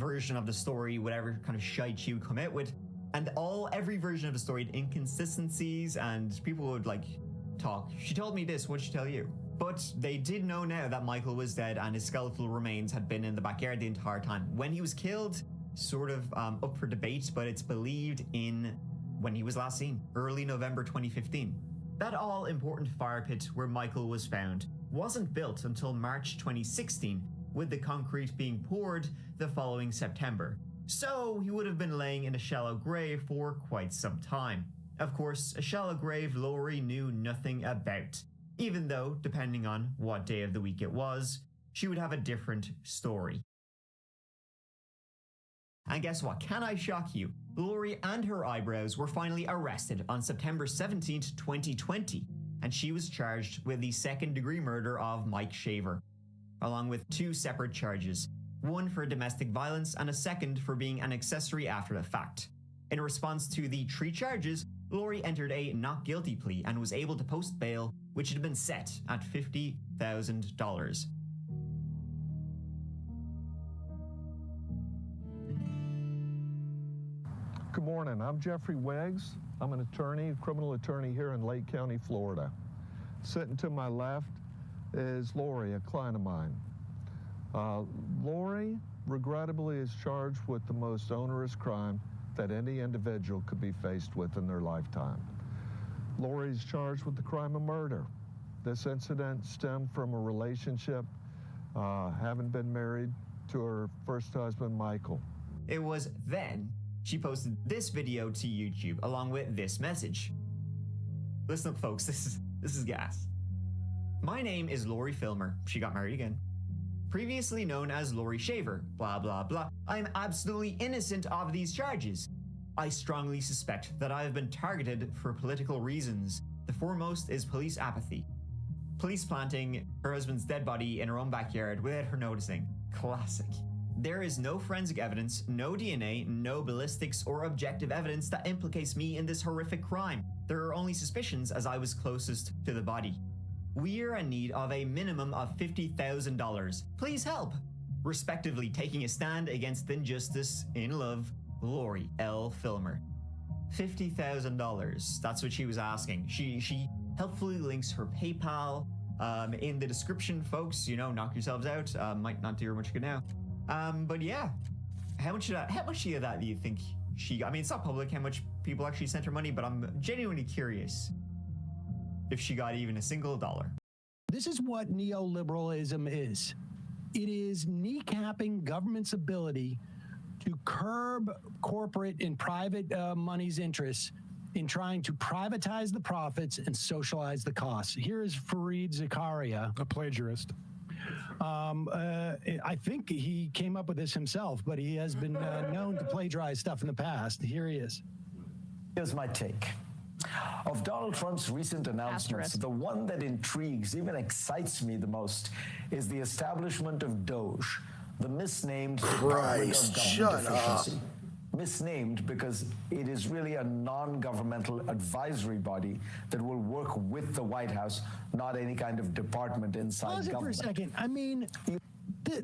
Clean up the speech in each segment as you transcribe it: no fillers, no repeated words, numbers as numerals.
version of the story, whatever kind of shite she would come out with. And every version of the story had inconsistencies, and people would like talk. She told me this, what'd she tell you? But they did know now that Michael was dead and his skeletal remains had been in the backyard the entire time. When he was killed, sort of up for debate, but it's believed in when he was last seen, early November 2015. That all-important fire pit where Michael was found wasn't built until March 2016, with the concrete being poured the following September. So he would have been laying in a shallow grave for quite some time. Of course, a shallow grave Laurie knew nothing about, even though, depending on what day of the week it was, she would have a different story. And guess what? Can I shock you? Laurie and her eyebrows were finally arrested on September 17th, 2020, and she was charged with the second-degree murder of Mike Shaver, along with 2 separate charges, one for domestic violence and a second for being an accessory after the fact. In response to the 3 charges, Laurie entered a not guilty plea and was able to post bail, which had been set at $50,000. Good morning, I'm Jeffrey Weggs. I'm an attorney, criminal attorney here in Lake County, Florida. Sitting to my left is Laurie, a client of mine. Laurie, regrettably, is charged with the most onerous crime that any individual could be faced with in their lifetime. Laurie is charged with the crime of murder. This incident stemmed from a relationship, having been married to her first husband, Michael. It was then she posted this video to YouTube along with this message. Listen up, folks, this is gas. My name is Laurie Filmer. She got married again. Previously known as Laurie Shaver, blah, blah, blah. I am absolutely innocent of these charges. I strongly suspect that I have been targeted for political reasons. The foremost is police apathy. Police planting her husband's dead body in her own backyard without her noticing. Classic. There is no forensic evidence, no DNA, no ballistics or objective evidence that implicates me in this horrific crime. There are only suspicions as I was closest to the body. We are in need of a minimum of $50,000. Please help. Respectively taking a stand against injustice, in love, Laurie L. Filmer. $50,000. That's what she was asking. She helpfully links her PayPal in the description, folks. You know, knock yourselves out. Might not do her much good now. But yeah, how much of that do you think she got? I mean, it's not public how much people actually sent her money, but I'm genuinely curious if she got even a single dollar. This is what neoliberalism is. It is kneecapping government's ability to curb corporate and private money's interests in trying to privatize the profits and socialize the costs. Here is Fareed Zakaria, a plagiarist. I think he came up with this himself, but he has been known to plagiarize stuff in the past. Here he is. Here's my take. Of Donald Trump's recent announcements, the one that intrigues, even excites me the most, is the establishment of DOGE, the misnamed Department of Government Efficiency. Misnamed because it is really a non-governmental advisory body that will work with the White House, not any kind of department inside Pause government. It for a second. I mean,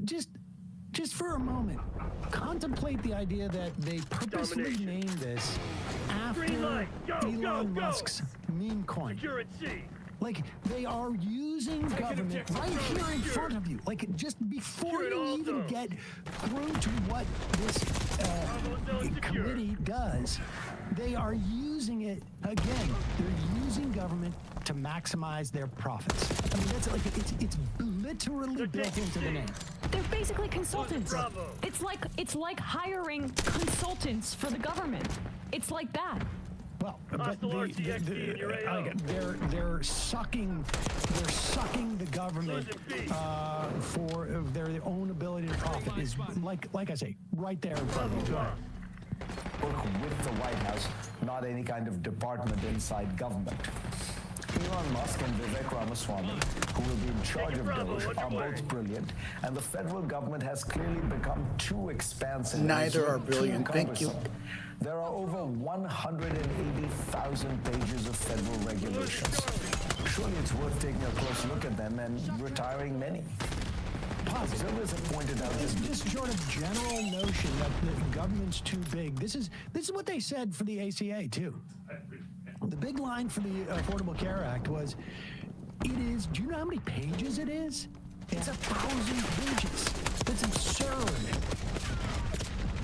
just for a moment, contemplate the idea that they purposely named this after Elon Musk's meme coin. Like, they are using government right here in front of you. Like, just before you even get through to what this committee does, they are using it again. They're using government to maximize their profits. I mean, that's like, it's literally built into the name. They're basically consultants. It's like hiring consultants for the government. It's like that. Well, but they're sucking the government for their own ability to profit. Is like I say, right there in front of you. Work with the White House, not any kind of department inside government. Elon Musk and Vivek Ramaswamy, who will be in charge of DOGE, are both brilliant, and the federal government has clearly become too expansive. Neither are brilliant. Thank you. There are over 180,000 pages of federal regulations. Surely it's worth taking a close look at them and retiring many. posit. Observers have pointed out This sort of general notion that the government's too big. This is what they said for the ACA too. The big line for the Affordable Care Act was, it is. Do you know how many pages it is? It's 1,000 pages. That's absurd.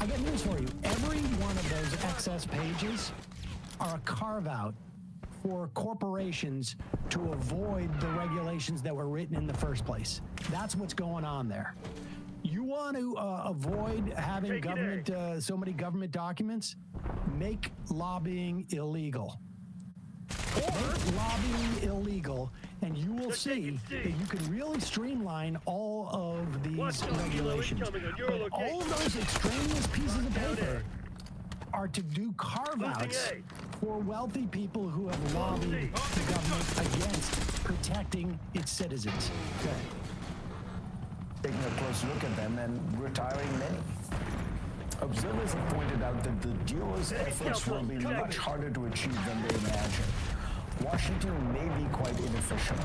I got news for you. Every one of those excess pages are a carve-out for corporations to avoid the regulations that were written in the first place. That's what's going on there. You want to avoid having government, so many government documents? Make lobbying illegal. Make lobbying illegal, and you will see that you can really streamline all of these regulations. But all of those extraneous pieces of paper are to do carve-outs for wealthy people who have lobbied the government against protecting its citizens. Okay. taking a close look at them and retiring many. Observers have pointed out that the duo's efforts will be much harder to achieve than they imagine. Washington may be quite inefficient,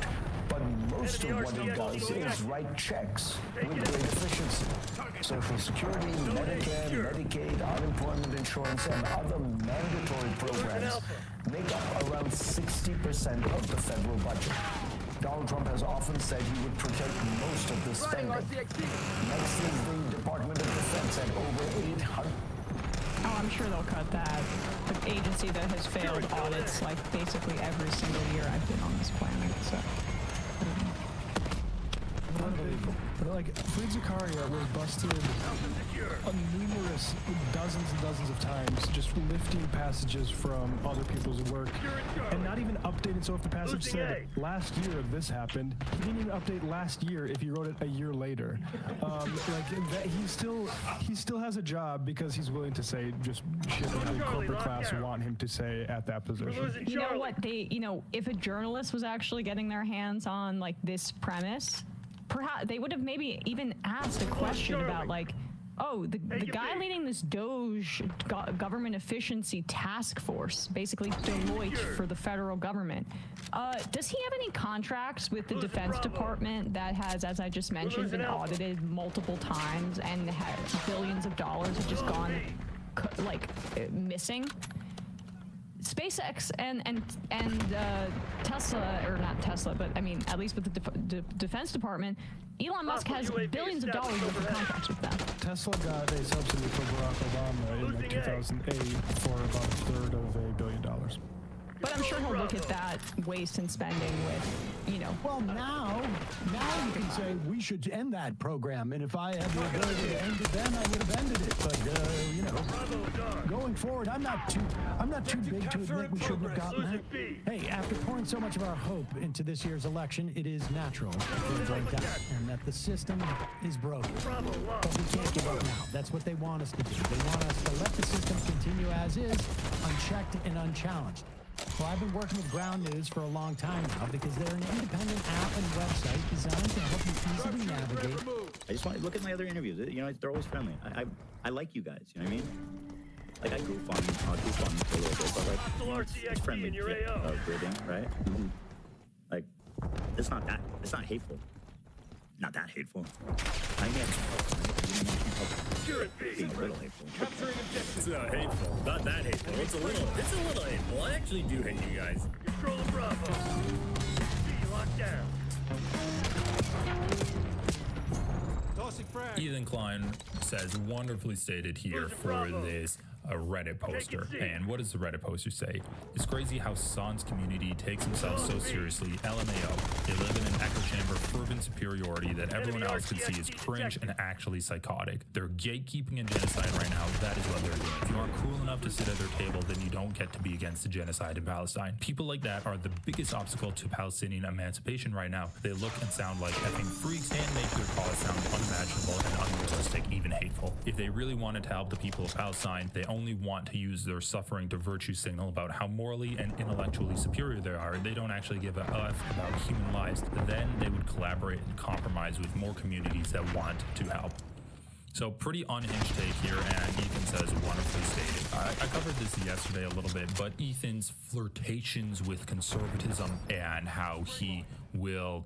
but most of what it does is write checks with great efficiency. Social Security, Medicare, Medicaid, unemployment insurance, and other mandatory programs make up around 60% of the federal budget. Donald Trump has often said he would protect most of the spending. Next is the Department of Defense at over 800. Oh, I'm sure they'll cut that. The agency that has failed audits like basically every single year I've been on this planet, so. But like, Fareed Zakaria was busted numerous, dozens and dozens of times, just lifting passages from other people's work, and not even updated. So if the passage said last year this happened, he didn't even update last year if he wrote it a year later. Like that, he still has a job because he's willing to say just shit that the corporate class want him to say at that position. You know what? If a journalist was actually getting their hands on like this premise, perhaps they would have maybe even asked a question about like, oh, the guy leading this Doge government efficiency task force, basically Deloitte for the federal government, does he have any contracts with the Defense Department that has, as I just mentioned, been audited multiple times and billions of dollars have just gone missing? SpaceX and Tesla, or not Tesla, but I mean, at least with the Defense Department, Elon Musk has billions of dollars worth of contracts with them. Tesla got a subsidy for Barack Obama in like 2008 for about $1/3 of $1 billion. But I'm sure he'll look at that waste and spending with, you know. Well, now you can say we should end that program, and if I had the ability to end it then, I would have ended it. But going forward, I'm not too big to admit we shouldn't have gotten that. Hey, after pouring so much of our hope into this year's election, it is natural to break down, and that the system is broken. But we can't give up now. That's what they want us to do. They want us to let the system continue as is, unchecked and unchallenged. Well, I've been working with Ground News for a long time now because they're an independent app and website designed to help you easily navigate. I just want to look at my other interviews. You know, they're always friendly. I like you guys. You know what I mean? Like I goof on for a little bit, but like it's friendly ribbing, right? Like it's not hateful. Not that hateful. I being a little hateful. It's not hateful. Not that hateful. It's a little hateful. I actually do hate you guys. Control the Bravo. See, locked down. Ethan Klein says, wonderfully stated here for this Reddit poster. And what does the Reddit poster say? It's crazy how Sans community takes themselves so seriously. LMAO. They live in an echo chamber of fervent superiority that everyone else can see is cringe and actually psychotic. They're gatekeeping and genocide right now. That is what they're doing. If you aren't cool enough to sit at their table, then you don't get to be against the genocide in Palestine. People like that are the biggest obstacle to Palestinian emancipation right now. They look and sound like effing freaks and make their cause sound unimaginable and unrealistic, even hateful. If they really wanted to help the people of Palestine, they only want to use their suffering to virtue signal about how morally and intellectually superior they are. They don't actually give a F about human lives. Then they would collaborate and compromise with more communities that want to help. So pretty unhinged take here, and Ethan says wonderfully stated. I covered this yesterday a little bit, but Ethan's flirtations with conservatism and how he will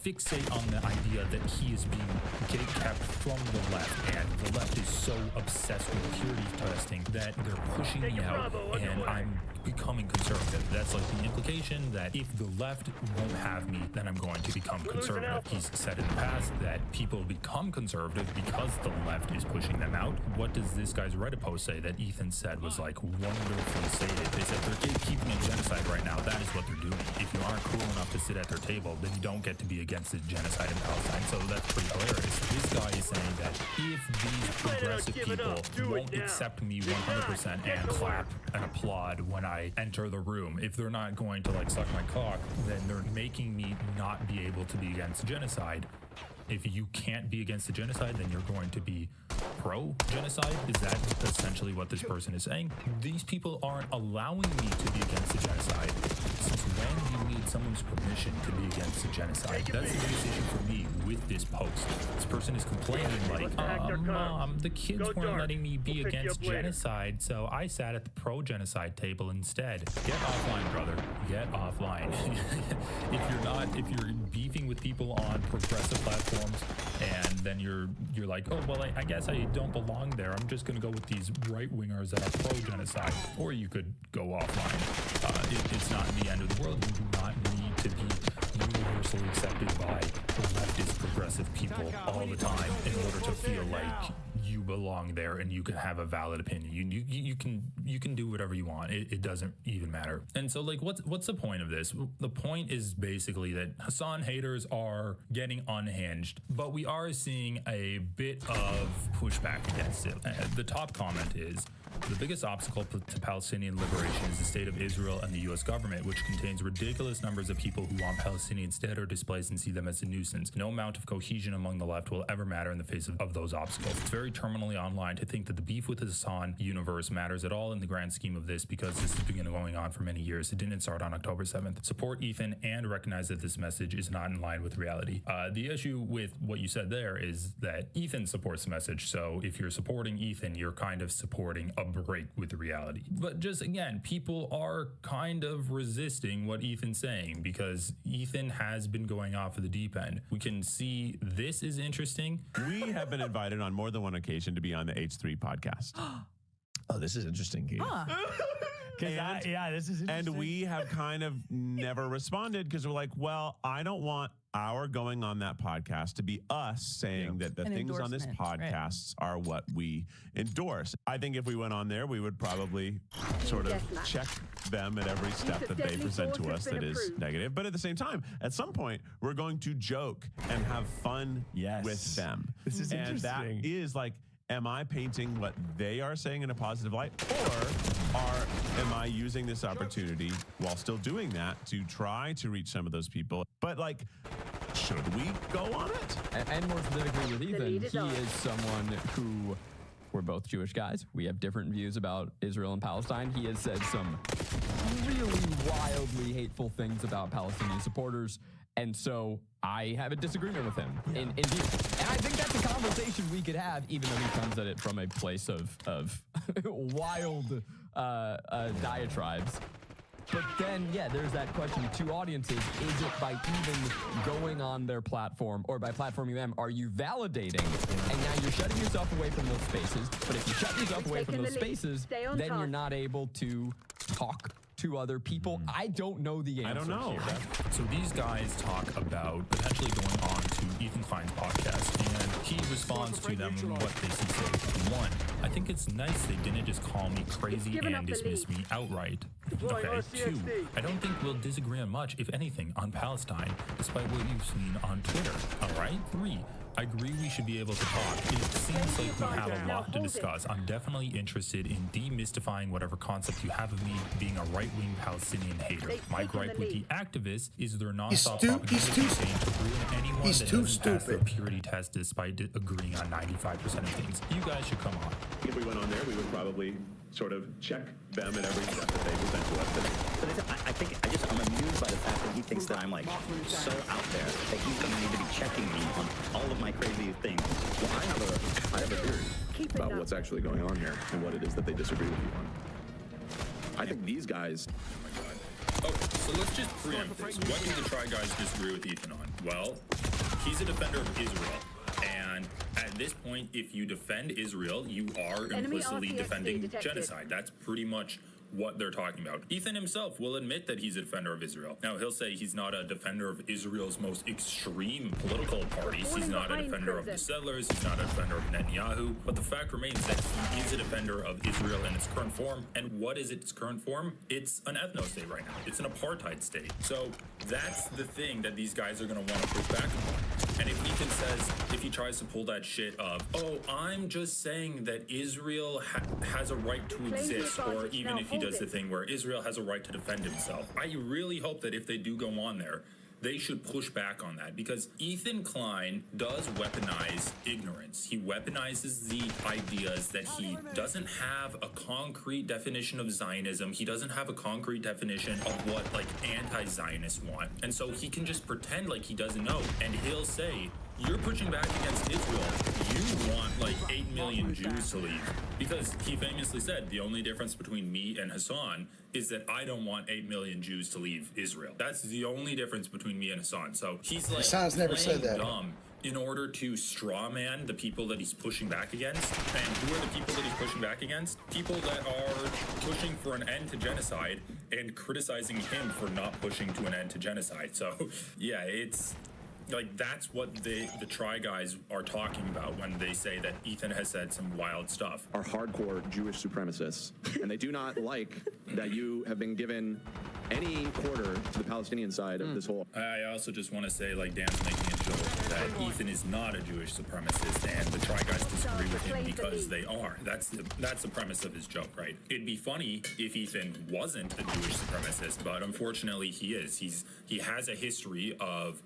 fixate on the idea that he is being gatekept from the left, and the left is so obsessed with purity testing that they're pushing me out and I'm becoming conservative. That's like the implication that if the left won't have me, then I'm going to become conservative. He's said in the past that people become conservative because the left is pushing them out. What does this guy's Reddit post say that Ethan said was like wonderfully stated? They said they're gatekeeping and genocide right now. That is what they're doing. If you aren't cool enough to sit at their table, then you don't get to be against the genocide in Palestine. So that's pretty hilarious. This guy is saying that if these progressive people won't accept me 100% and clap and applaud when I enter the room, if they're not going to like suck my cock, then they're making me not be able to be against genocide. If you can't be against the genocide, then you're going to be pro-genocide? Is that essentially what this person is saying? These people aren't allowing me to be against the genocide. Since when do you need someone's permission to be against the genocide? That's the biggest issue for me with this post. This person is complaining like, Mom, the kids weren't letting me be against genocide, so I sat at the pro-genocide table instead. Get offline, brother. Get offline. if you're beefing with people on progressive platforms, and then you're like, oh, well, I guess I don't belong there. I'm just going to go with these right-wingers that are pro-genocide. Or you could go offline. It's not the end of the world. You do not need to be universally accepted by leftist progressive people all the time in order to feel like you belong there and you can have a valid opinion. You can do whatever you want. It doesn't even matter. And so like what's the point of this? The point is basically that Hassan haters are getting unhinged, but we are seeing a bit of pushback against it. The top comment is, the biggest obstacle to Palestinian liberation is the state of Israel and the U.S. government, which contains ridiculous numbers of people who want Palestinians dead or displaced and see them as a nuisance. No amount of cohesion among the left will ever matter in the face of those obstacles. It's very terminally online to think that the beef with the Hassan universe matters at all in the grand scheme of this, because this has been going on for many years. It didn't start on October 7th. Support Ethan and recognize that this message is not in line with reality. The issue with what you said there is that Ethan supports the message, so if you're supporting Ethan, you're kind of supporting a break with the reality. But just again, people are kind of resisting what Ethan's saying because Ethan has been going off of the deep end. We can see this is interesting. We have been invited on more than one occasion to be on the H3 podcast. Oh, this is interesting, Keith. Yeah, this is interesting. And we have kind of never responded because we're like, well, I don't want our going on that podcast to be us saying that the things on this podcast are what we endorse. I think if we went on there, we would probably sort of check them at every step that they present to us that is negative. But at the same time, at some point, we're going to joke and have fun with them. This is interesting. And that is like, am I painting what they are saying in a positive light, or am I using this opportunity while still doing that to try to reach some of those people? But like, should we go on it? And more specifically with Ethan, he is someone who, we're both Jewish guys. We have different views about Israel and Palestine. He has said some really wildly hateful things about Palestinian supporters. And so I have a disagreement with him in view. And I think that's a conversation we could have, even though he comes at it from a place of wild diatribes. But then, there's that question to audiences. Is it by even going on their platform or by platforming them, are you validating? And now you're shutting yourself away from those spaces. But if you shut yourself away from those spaces, then you're not able to talk to other people. I don't know the answer. I don't know. So these guys talk about potentially going on to Ethan Klein's podcast, and he responds to them what they say. One, I think it's nice they didn't just call me crazy and dismiss me outright. Okay. Two, I don't think we'll disagree on much, if anything, on Palestine, despite what you've seen on Twitter. All right. Three, I agree we should be able to talk. It seems like we have a lot to discuss. I'm definitely interested in demystifying whatever concept you have of me being a right-wing Palestinian hater. My gripe with the activists is their non-stop propaganda campaign to ruin anyone that doesn't pass their purity test despite agreeing on 95% of things. You guys should come on. If we went on there, we would probably sort of check them at every step that they present to us. I'm amused by the fact that he thinks that I'm like so out there that he's going to need to be checking me on all of my crazy things. Well, I have a theory about what's actually going on here and what it is that they disagree with you on. I think these guys Okay, so let's just preempt this. What do the Try Guys disagree with Ethan on? Well, he's a defender of Israel. And at this point, if you defend Israel, you are implicitly defending genocide. That's pretty much what they're talking about. Ethan himself will admit that he's a defender of Israel. Now, he'll say he's not a defender of Israel's most extreme political parties. He's not a defender of the settlers. He's not a defender of Netanyahu. But the fact remains that he is a defender of Israel in its current form. And what is its current form? It's an ethno-state right now. It's an apartheid state. So that's the thing that these guys are going to want to push back on. And if Ethan says, if he tries to pull that shit of, oh, I'm just saying that Israel has a right to exist, or even if he does the thing where Israel has a right to defend himself, I really hope that if they do go on there, they should push back on that, because Ethan Klein does weaponize ignorance. He weaponizes the ideas that he doesn't have a concrete definition of Zionism. He doesn't have a concrete definition of what like anti-Zionists want. And so he can just pretend like he doesn't know. And he'll say, you're pushing back against Israel. You want like 8 million Jews to leave. Because he famously said, the only difference between me and Hassan is that I don't want 8 million Jews to leave Israel. That's the only difference between me and Hassan. So he's like Hassan's never said that. Dumb in order to strawman the people that he's pushing back against. And who are the people that he's pushing back against? People that are pushing for an end to genocide and criticizing him for not pushing to an end to genocide. So yeah, it's like that's what the Try Guys are talking about when they say that Ethan has said some wild stuff. Are hardcore Jewish supremacists, and they do not like that you have been given any quarter to the Palestinian side of this whole. I also just want to say, like, Dan's making a joke that Ethan is not a Jewish supremacist, and the Try Guys disagree with him because they are. That's the premise of his joke, right? It'd be funny if Ethan wasn't a Jewish supremacist, but unfortunately he is. He has a history of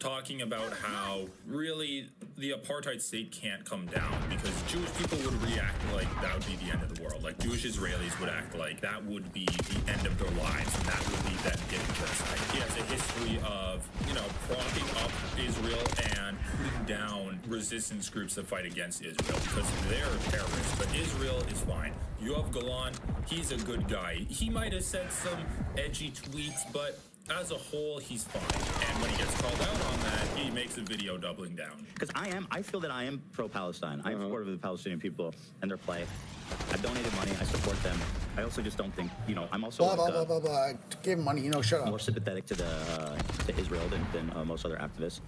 talking about how really the apartheid state can't come down because Jewish people would react like that would be the end of the world. Like Jewish Israelis would act like that would be the end of their lives, and that would be them getting genocide. He has a history of, you know, propping up Israel and putting down resistance groups that fight against Israel because they're terrorists, but Israel is fine. Yoav Golan, he's a good guy. He might have said some edgy tweets, but as a whole, he's fine. And when he gets called out on that, he makes a video doubling down. Because I feel that I am pro-Palestine. I'm supportive of the Palestinian people and their play. I've donated money. I support them. I also just don't think, you know, I'm also give money, you know, shut up. More sympathetic to to Israel than most other activists.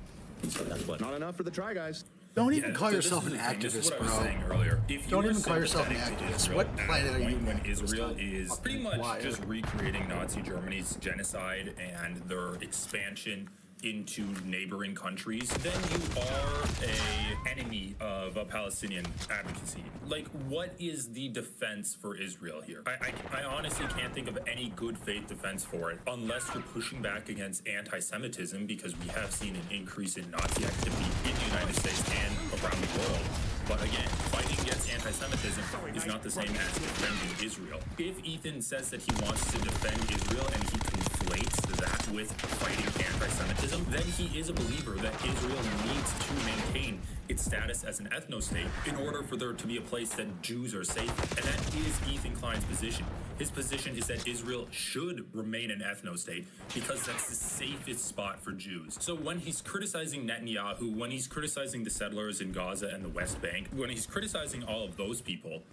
And so that's what. Not enough for the Try Guys. Don't even call yourself an activist, bro. Don't even call yourself an activist. What planet are you when Israel is pretty much just recreating Nazi Germany's genocide and their expansion into neighboring countries, then you are a enemy of a Palestinian advocacy. Like, what is the defense for Israel here? I honestly can't think of any good faith defense for it unless you're pushing back against anti-Semitism, because we have seen an increase in Nazi activity in the United States and around the world. But again, fighting against anti-Semitism is not the same as defending Israel. If Ethan says that he wants to defend Israel and he conflates that with fighting anti-Semitism, then he is a believer that Israel needs to maintain its status as an ethno-state in order for there to be a place that Jews are safe. And that is Ethan Klein's position. His position is that Israel should remain an ethno-state because that's the safest spot for Jews. So when he's criticizing Netanyahu, when he's criticizing the settlers in Gaza and the West Bank, when he's criticizing all of those people,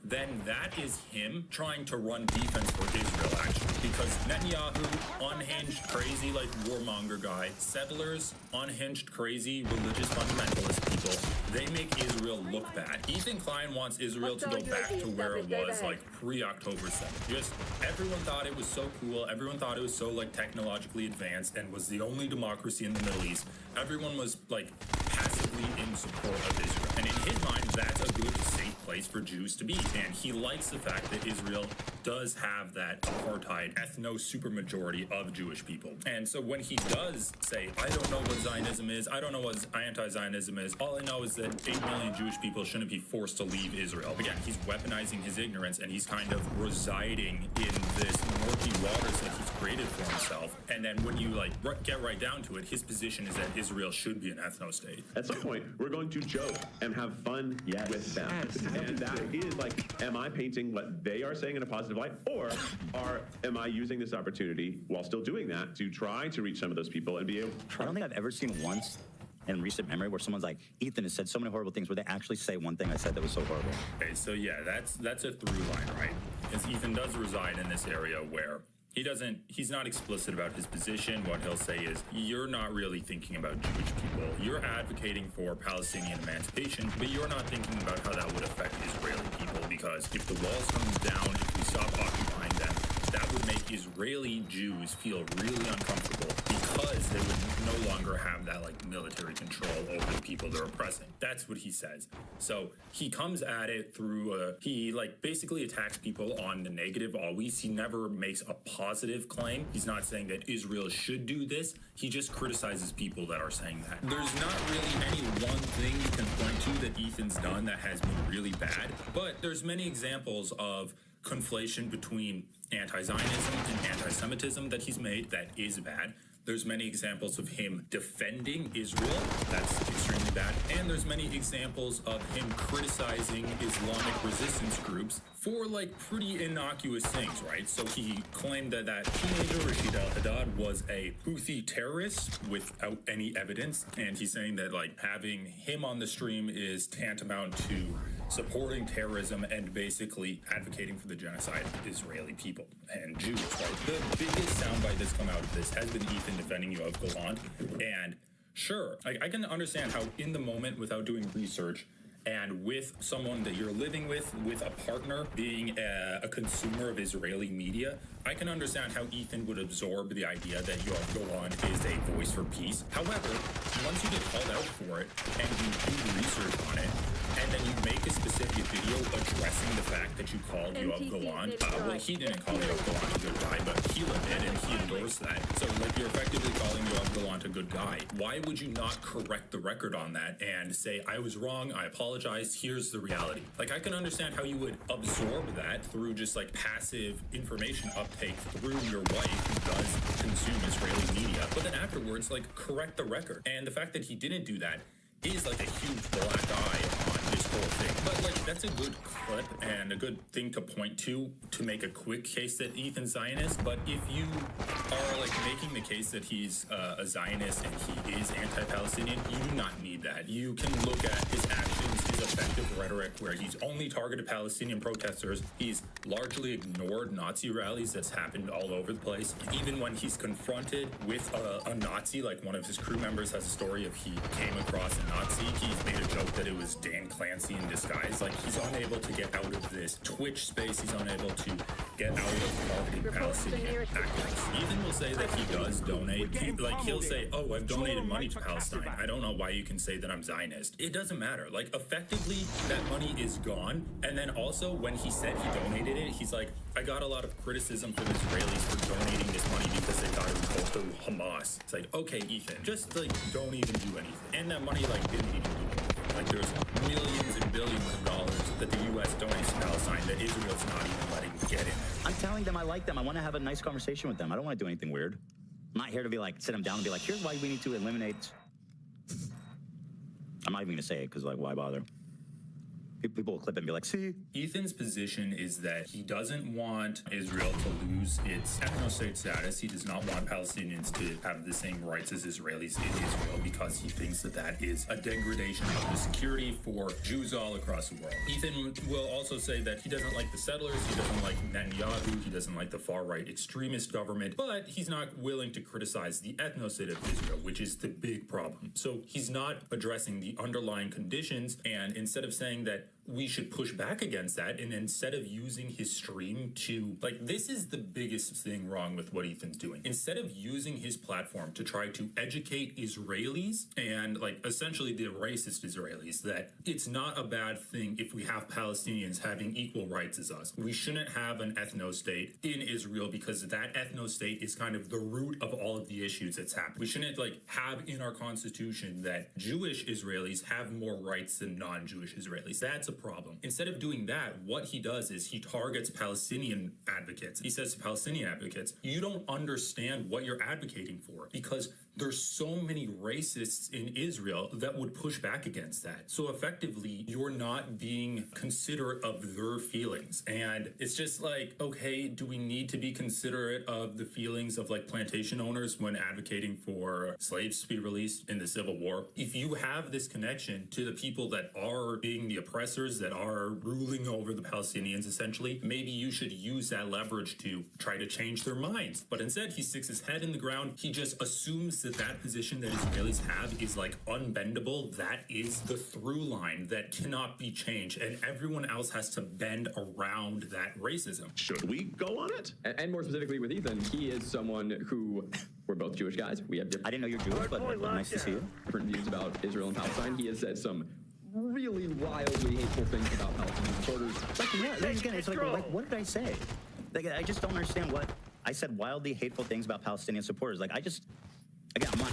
then that is him trying to run defense for Israel, actually. Because Netanyahu, unhinged, crazy, like warmonger guy, settlers, unhinged, crazy, religious fundamentalist people, they make Israel look bad. Ethan Klein wants Israel to go back to where it was, like, pre-October 7th. Just, everyone thought it was so cool, everyone thought it was so, like, technologically advanced and was the only democracy in the Middle East. Everyone was, like, passively in support of Israel. And in his mind, that's a good, safe place for Jews to be. And he likes the fact that Israel does have that apartheid ethno-supermajority of Jewish people. And so when he does say, I don't know what Zionism is, I don't know what anti-Zionism is, all I know is that 8 million Jewish people shouldn't be forced to leave Israel. Again, he's weaponizing his ignorance, and he's kind of residing in this murky waters that he's created for himself. And then when you like get right down to it, his position is that Israel should be an ethno-state. At some point, we're going to joke and have fun with them. And that is like, am I painting what they are saying in a positive light, or am I using this opportunity while still doing that to try to reach some of those people and be able to try? I don't think I've ever seen once in recent memory where someone's like, Ethan has said so many horrible things, where they actually say one thing I said that was so horrible. Okay, so yeah, that's a through line, right? Because Ethan does reside in this area where he's not explicit about his position. What he'll say is, you're not really thinking about Jewish people. You're advocating for Palestinian emancipation, but you're not thinking about how that would affect Israeli people, because if the walls come down, if we stop occupying them, that would make Israeli Jews feel really uncomfortable because they would no longer have that like military control over the people they're oppressing. That's what he says. So he comes at it through he like basically attacks people on the negative always. He never makes a positive claim. He's not saying that Israel should do this. He just criticizes people that are saying that. There's not really any one thing you can point to that Ethan's done that has been really bad, but there's many examples of conflation between anti-Zionism and anti-Semitism that he's made that is bad. There's many examples of him defending Israel. That's extremely bad. And there's many examples of him criticizing Islamic resistance groups for like pretty innocuous things, right? So he claimed that teenager Rashid al-Haddad was a Houthi terrorist without any evidence. And he's saying that like having him on the stream is tantamount to supporting terrorism and basically advocating for the genocide of Israeli people and Jews, right? The biggest soundbite that's come out of this has been Ethan defending Yoav Golan. And sure, I can understand how in the moment, without doing research, and with someone that you're living with a partner being a consumer of Israeli media, I can understand how Ethan would absorb the idea that Yoav Golan is a voice for peace. However, once you get called out for it and you do the research on it, and then you make a specific video addressing the fact that you called Yoav Golan. Well, he didn't call Yoav Golan a good guy, but Keelan did, and he endorsed that. So, like, you're effectively calling Yoav Golan a good guy. Why would you not correct the record on that and say, I was wrong, I apologize, here's the reality? Like, I can understand how you would absorb that through just, like, passive information uptake through your wife who does consume Israeli media, but then afterwards, like, correct the record. And the fact that he didn't do that is like a huge black eye on this whole thing. But like, that's a good clip and a good thing to point to make a quick case that Ethan's Zionist. But if you are like making the case that he's a Zionist and he is anti-Palestinian, you do not need that. You can look at his actions, his effective rhetoric, where he's only targeted Palestinian protesters. He's largely ignored Nazi rallies that's happened all over the place. Even when he's confronted with a Nazi, like one of his crew members has a story of he came across a Nazi, he's made a joke that it was Dan Clancy in disguise. Like, he's unable to get out of this Twitch space. He's unable to get out of targeting Palestinian activists. Ethan will say that he does donate. He'll say, oh, I've donated money to Palestine. I don't know why you can say that I'm Zionist. It doesn't matter. Like, effectively, that money is gone. And then also, when he said he donated it, he's like, I got a lot of criticism from Israelis for donating this money because they thought it would go to Hamas. It's like, okay, Ethan, just like don't even do anything. And that money like didn't even do anything. Like there's millions and billions of dollars that the U.S. donates to Palestine that Israel's not even letting get in. I'm telling them I like them. I want to have a nice conversation with them. I don't want to do anything weird. I'm not here to be like sit them down and be like, here's why we need to eliminate. I'm not even going to say it because like why bother? People will clip it and be like, see? Ethan's position is that he doesn't want Israel to lose its ethno-state status. He does not want Palestinians to have the same rights as Israelis in Israel because he thinks that that is a degradation of the security for Jews all across the world. Ethan will also say that he doesn't like the settlers, he doesn't like Netanyahu, he doesn't like the far-right extremist government, but he's not willing to criticize the ethno-state of Israel, which is the big problem. So he's not addressing the underlying conditions, and instead of saying that we should push back against that, and instead of using his stream to, like, this is the biggest thing wrong with what Ethan's doing. Instead of using his platform to try to educate Israelis and, like, essentially the racist Israelis that it's not a bad thing if we have Palestinians having equal rights as us. We shouldn't have an ethno-state in Israel because that ethno-state is kind of the root of all of the issues that's happened. We shouldn't, like, have in our constitution that Jewish Israelis have more rights than non-Jewish Israelis. That's a problem. Instead of doing that, what he does is he targets Palestinian advocates. He says to Palestinian advocates, you don't understand what you're advocating for because there's so many racists in Israel that would push back against that. So effectively, you're not being considerate of their feelings. And it's just like, okay, do we need to be considerate of the feelings of like plantation owners when advocating for slaves to be released in the Civil War? If you have this connection to the people that are being the oppressors, that are ruling over the Palestinians, essentially, maybe you should use that leverage to try to change their minds. But instead, he sticks his head in the ground. He just assumes that position that Israelis have is like unbendable. That is the through line that cannot be changed. And everyone else has to bend around that racism. Should we go on it? And more specifically with Ethan, he is someone who, we're both Jewish guys. We have I didn't know you're Jewish, but nice to see you. Different views about Israel and Palestine. He has said some really wildly hateful things about Palestinian supporters. Like, yeah, again, it's like, what did I say? Like, I just don't understand what I said. Wildly hateful things about Palestinian supporters. Like, again, I'm not.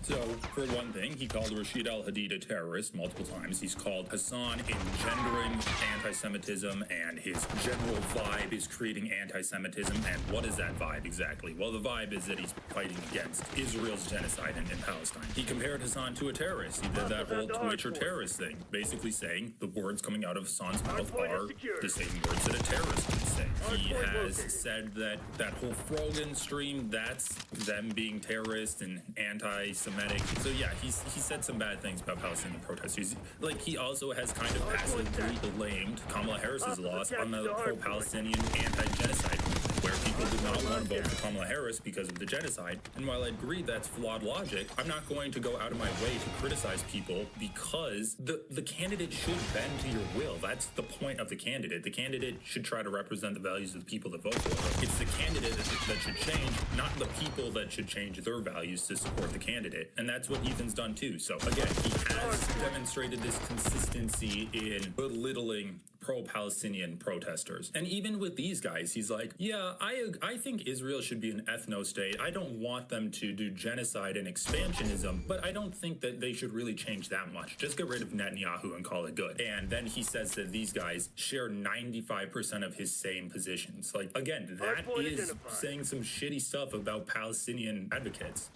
So, for one thing, he called Rashid al-Hadid a terrorist multiple times. He's called Hassan engendering anti-Semitism, and his general vibe is creating anti-Semitism. And what is that vibe exactly? Well, the vibe is that he's fighting against Israel's genocide in Palestine. He compared Hassan to a terrorist. He did that whole Twitch or terrorist thing, basically saying the words coming out of Hassan's mouth are the same words that a terrorist would say. He has said that that whole Frogan stream, that's them being terrorists and anti-Semitic. So yeah, he said some bad things about Palestinian protesters. Like, he also has kind of passively blamed Kamala Harris's loss on the pro-Palestinian anti-genocide movement, where people did not want to vote for Kamala Harris because of the genocide. And while I agree that's flawed logic, I'm not going to go out of my way to criticize people because the candidate should bend to your will. That's the point of the candidate. The candidate should try to represent the values of the people that vote for them. It's the candidate that should change, not the people that should change their values to support the candidate. And that's what Ethan's done too. So again, he has demonstrated this consistency in belittling pro-Palestinian protesters. And even with these guys, he's like, yeah, I think Israel should be an ethno-state. I don't want them to do genocide and expansionism, but I don't think that they should really change that much. Just get rid of Netanyahu and call it good. And then he says that these guys share 95% of his same positions. Like, again, that is saying some shitty stuff about Palestinian advocates.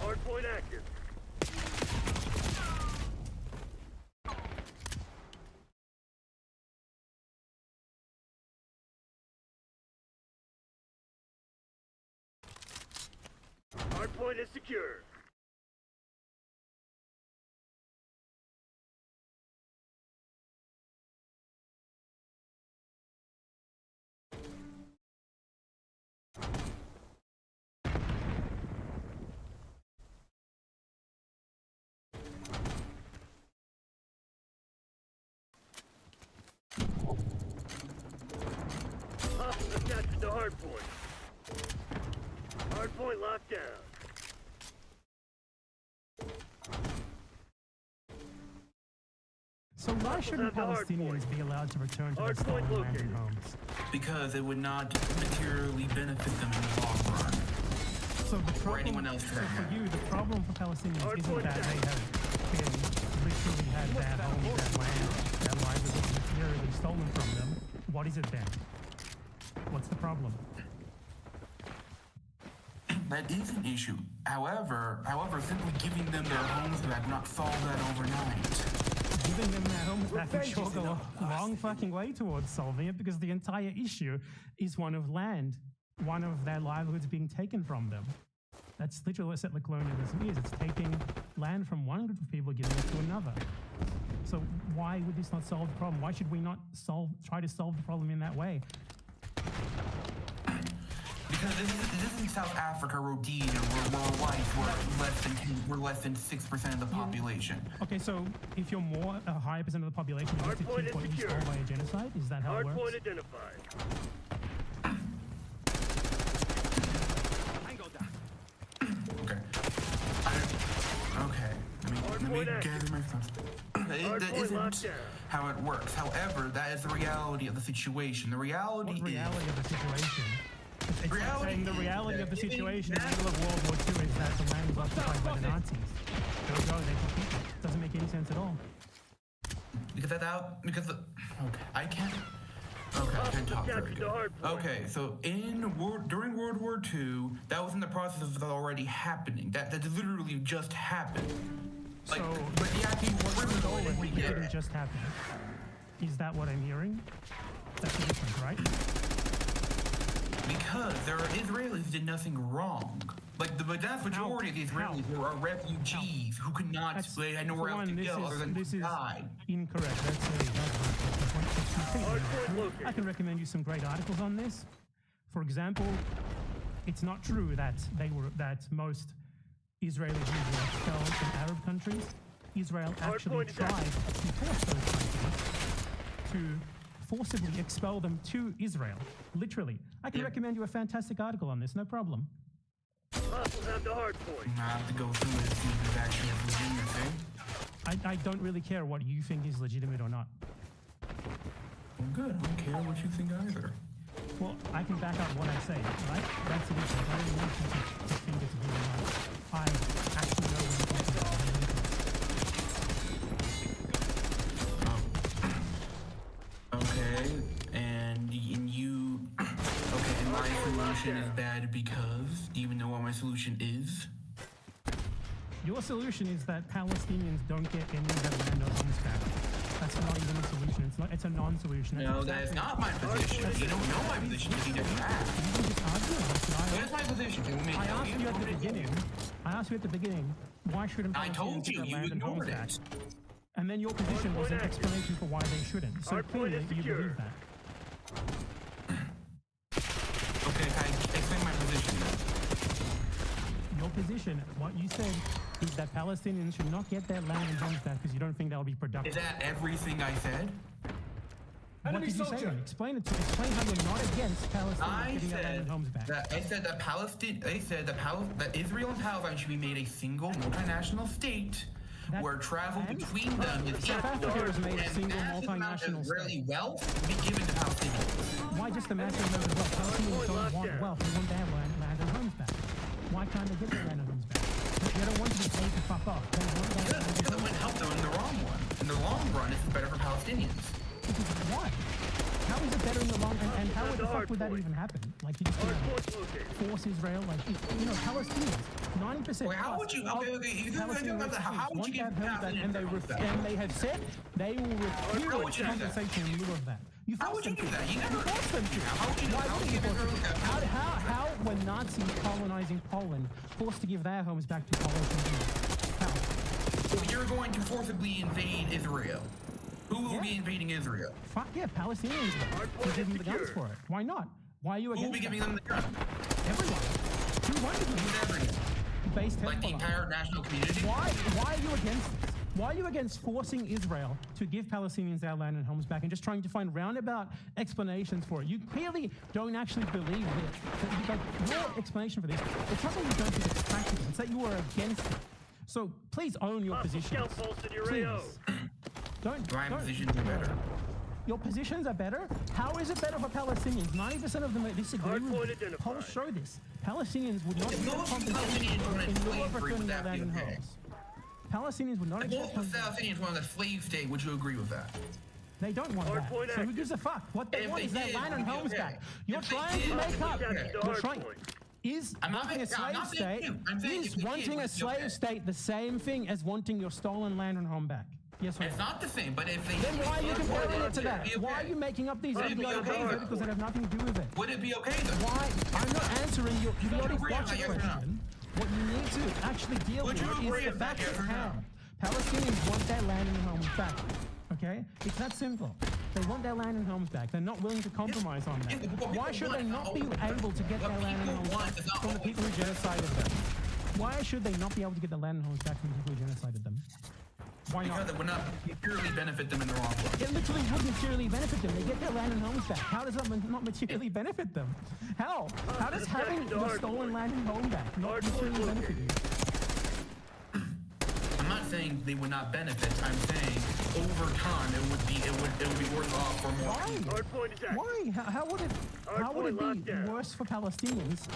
Hardpoint active. Hardpoint is secure. Attached to hardpoint. Hardpoint locked down. So why shouldn't Palestinians be allowed to return to their stolen land and homes? Because it would not materially benefit them in the long run. So the problem, or anyone else for that so for you, the problem for Palestinians isn't that they have been literally had their homes, their land, their livelihoods materially stolen from them. What is it then? What's the problem? That is an issue. However, simply giving them their homes back will not solve that overnight. Giving them their homes back would sure go a long fucking way towards solving it, because the entire issue is one of land, one of their livelihoods being taken from them. That's literally what settler colonialism is. It's taking land from one group of people, giving it to another. So why would this not solve the problem? Why should we not try to solve the problem in that way? Because this in South Africa, Rhodesia, where whites were less than 6% of the population. Okay, so if you're a higher percent of the population, you have to keep what you stole by a genocide? Is that how it works? Hardpoint identified. Okay. I mean, let me gather my thoughts. That isn't how it works. However, that is the reality of the situation. The reality of the situation? It's saying the reality of the situation in the middle of World War II is that the land was occupied by the Nazis. There we go, they can keep it. Doesn't make any sense at all. I can't. Okay, I can't talk very good. Okay, so during World War II, that was in the process of already happening. That literally just happened. Like, So, but the actual stolen, it didn't just happen. Is that what I'm hearing? That's the difference, right? Because there are Israelis who did nothing wrong. Like the vast majority of the Israelis are refugees who could not had nowhere else to go other than to die. Incorrect. That's completely incorrect. I can recommend you some great articles on this. For example, it's not true that most Israeli Jews were expelled from Arab countries. Israel actually tried to force those countries to forcibly expel them to Israel. Literally. I can recommend you a fantastic article on this, no problem. Hostiles have the hard point. I have to go through it to see if it's actually a legitimate thing. I don't really care what you think is legitimate or not. Well, good. I don't care what you think either. Well, I can back up what I say, right? That's the difference. I don't want you to think it's good or not. I actually know what I'm talking about. Okay, and you... Okay, and my solution is bad because... Do you even know what my solution is? Your solution is that Palestinians don't get any of their land or homes back. That's not even a solution. It's a non-solution. No, that is not my position. You don't know my position if you never asked. You can just argue it. Here's my position. I asked you at the beginning, why shouldn't Palestinians get their land and homes back? And then your position was an explanation for why they shouldn't. So clearly you believe that. Okay, can I explain my position then? Your position, what you said, is that Palestinians should not get their land and homes back because you don't think they'll be productive. Is that everything I said? What did you say then? Explain it to me. Explain how you're not against Palestinians getting their land and homes back. I said that Israel and Palestine should be made a single multinational state where travel between them is South Africa was made a single multinational Israeli wealth be given to Palestinians. Why just a massive amount of wealth? Palestinians don't want wealth. They want their land and homes back. Why can't they get their land and homes back? They don't want to be paid to fuck off. They want their land and because it would help them in the wrong one. In the long run, it's better for Palestinians. Why? How is it better in the long run? And how the fuck would that even happen? Like, you just force Israel? Like, Palestinians, 90%. Wait, how would you? How would you get that? And they have said they will refuse compensation in lieu of that. How would you do that? You never forced them to. How would you do that? How were Nazis colonizing Poland forced to give their homes back to Polish? How? So you're going to forcibly invade Israel. Who will be invading Israel? Fuck yeah, Palestinians will give them the guns for it. Why not? Why are you against Who will be giving them the guns? Everyone. Who wanted to give everyone? Based like the entire national community? Why are you against this? Why are you against forcing Israel to give Palestinians their land and homes back and just trying to find roundabout explanations for it? You clearly don't actually believe this. Like, your explanation for this, it's not that you don't think it's practical, it's that you are against it. So please own your position. Please. My positions are better. Your positions are better? How is it better for Palestinians? 90% of them disagree with you. Polls show this. Palestinians would not get compensation in lieu of returning their land and homes. Palestinians would not accept compensation. If Palestinians want a slave state, would you agree with that? They don't want that. So who gives a fuck? What they want is their land and homes back. You're trying to make up. You're trying. Is wanting a slave state, is wanting a slave state the same thing as wanting your stolen land and home back? Yes or no? It's not the same, but if they... Then why are you comparing it to that? Why are you making up these idiotic hypotheticals that have nothing to do with it? Would it be okay then? Why? I'm not answering your idiotic gotcha question. What you need to actually deal with is the fact of how Palestinians want their land and homes back. Okay? It's that simple. They want their land and homes back. They're not willing to compromise on that. Why should they not be able to get their land and homes back from the people who genocided them? Why should they not be able to get their land and homes back from the people who genocided them? Why not? Because it would not materially benefit them in the long run. It literally would materially benefit them. They get their land and homes back. How does that not materially benefit them? How? How does having your stolen land and home back not materially benefit you? I'm not saying saying they would not benefit. I'm saying over time it would be worse off for more people. Why? How would it be worse for Palestinians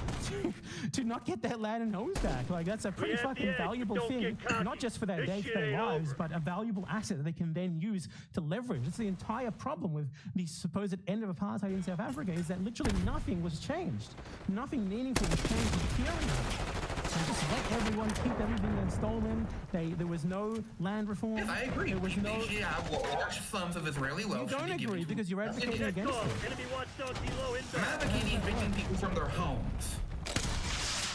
to not get their land and homes back? Like, that's a pretty fucking valuable thing, not just for their day-to-day lives, but a valuable asset that they can then use to leverage. That's the entire problem with the supposed end of apartheid in South Africa, is that literally nothing was changed. Nothing meaningful was changed materially. They just let everyone keep everything that's stolen. There was no land reform. Yes, I agree. There was no. Yeah, large slums of Israeli wealth. You don't agree because you're advocating against it. I'm advocating evicting people from their homes.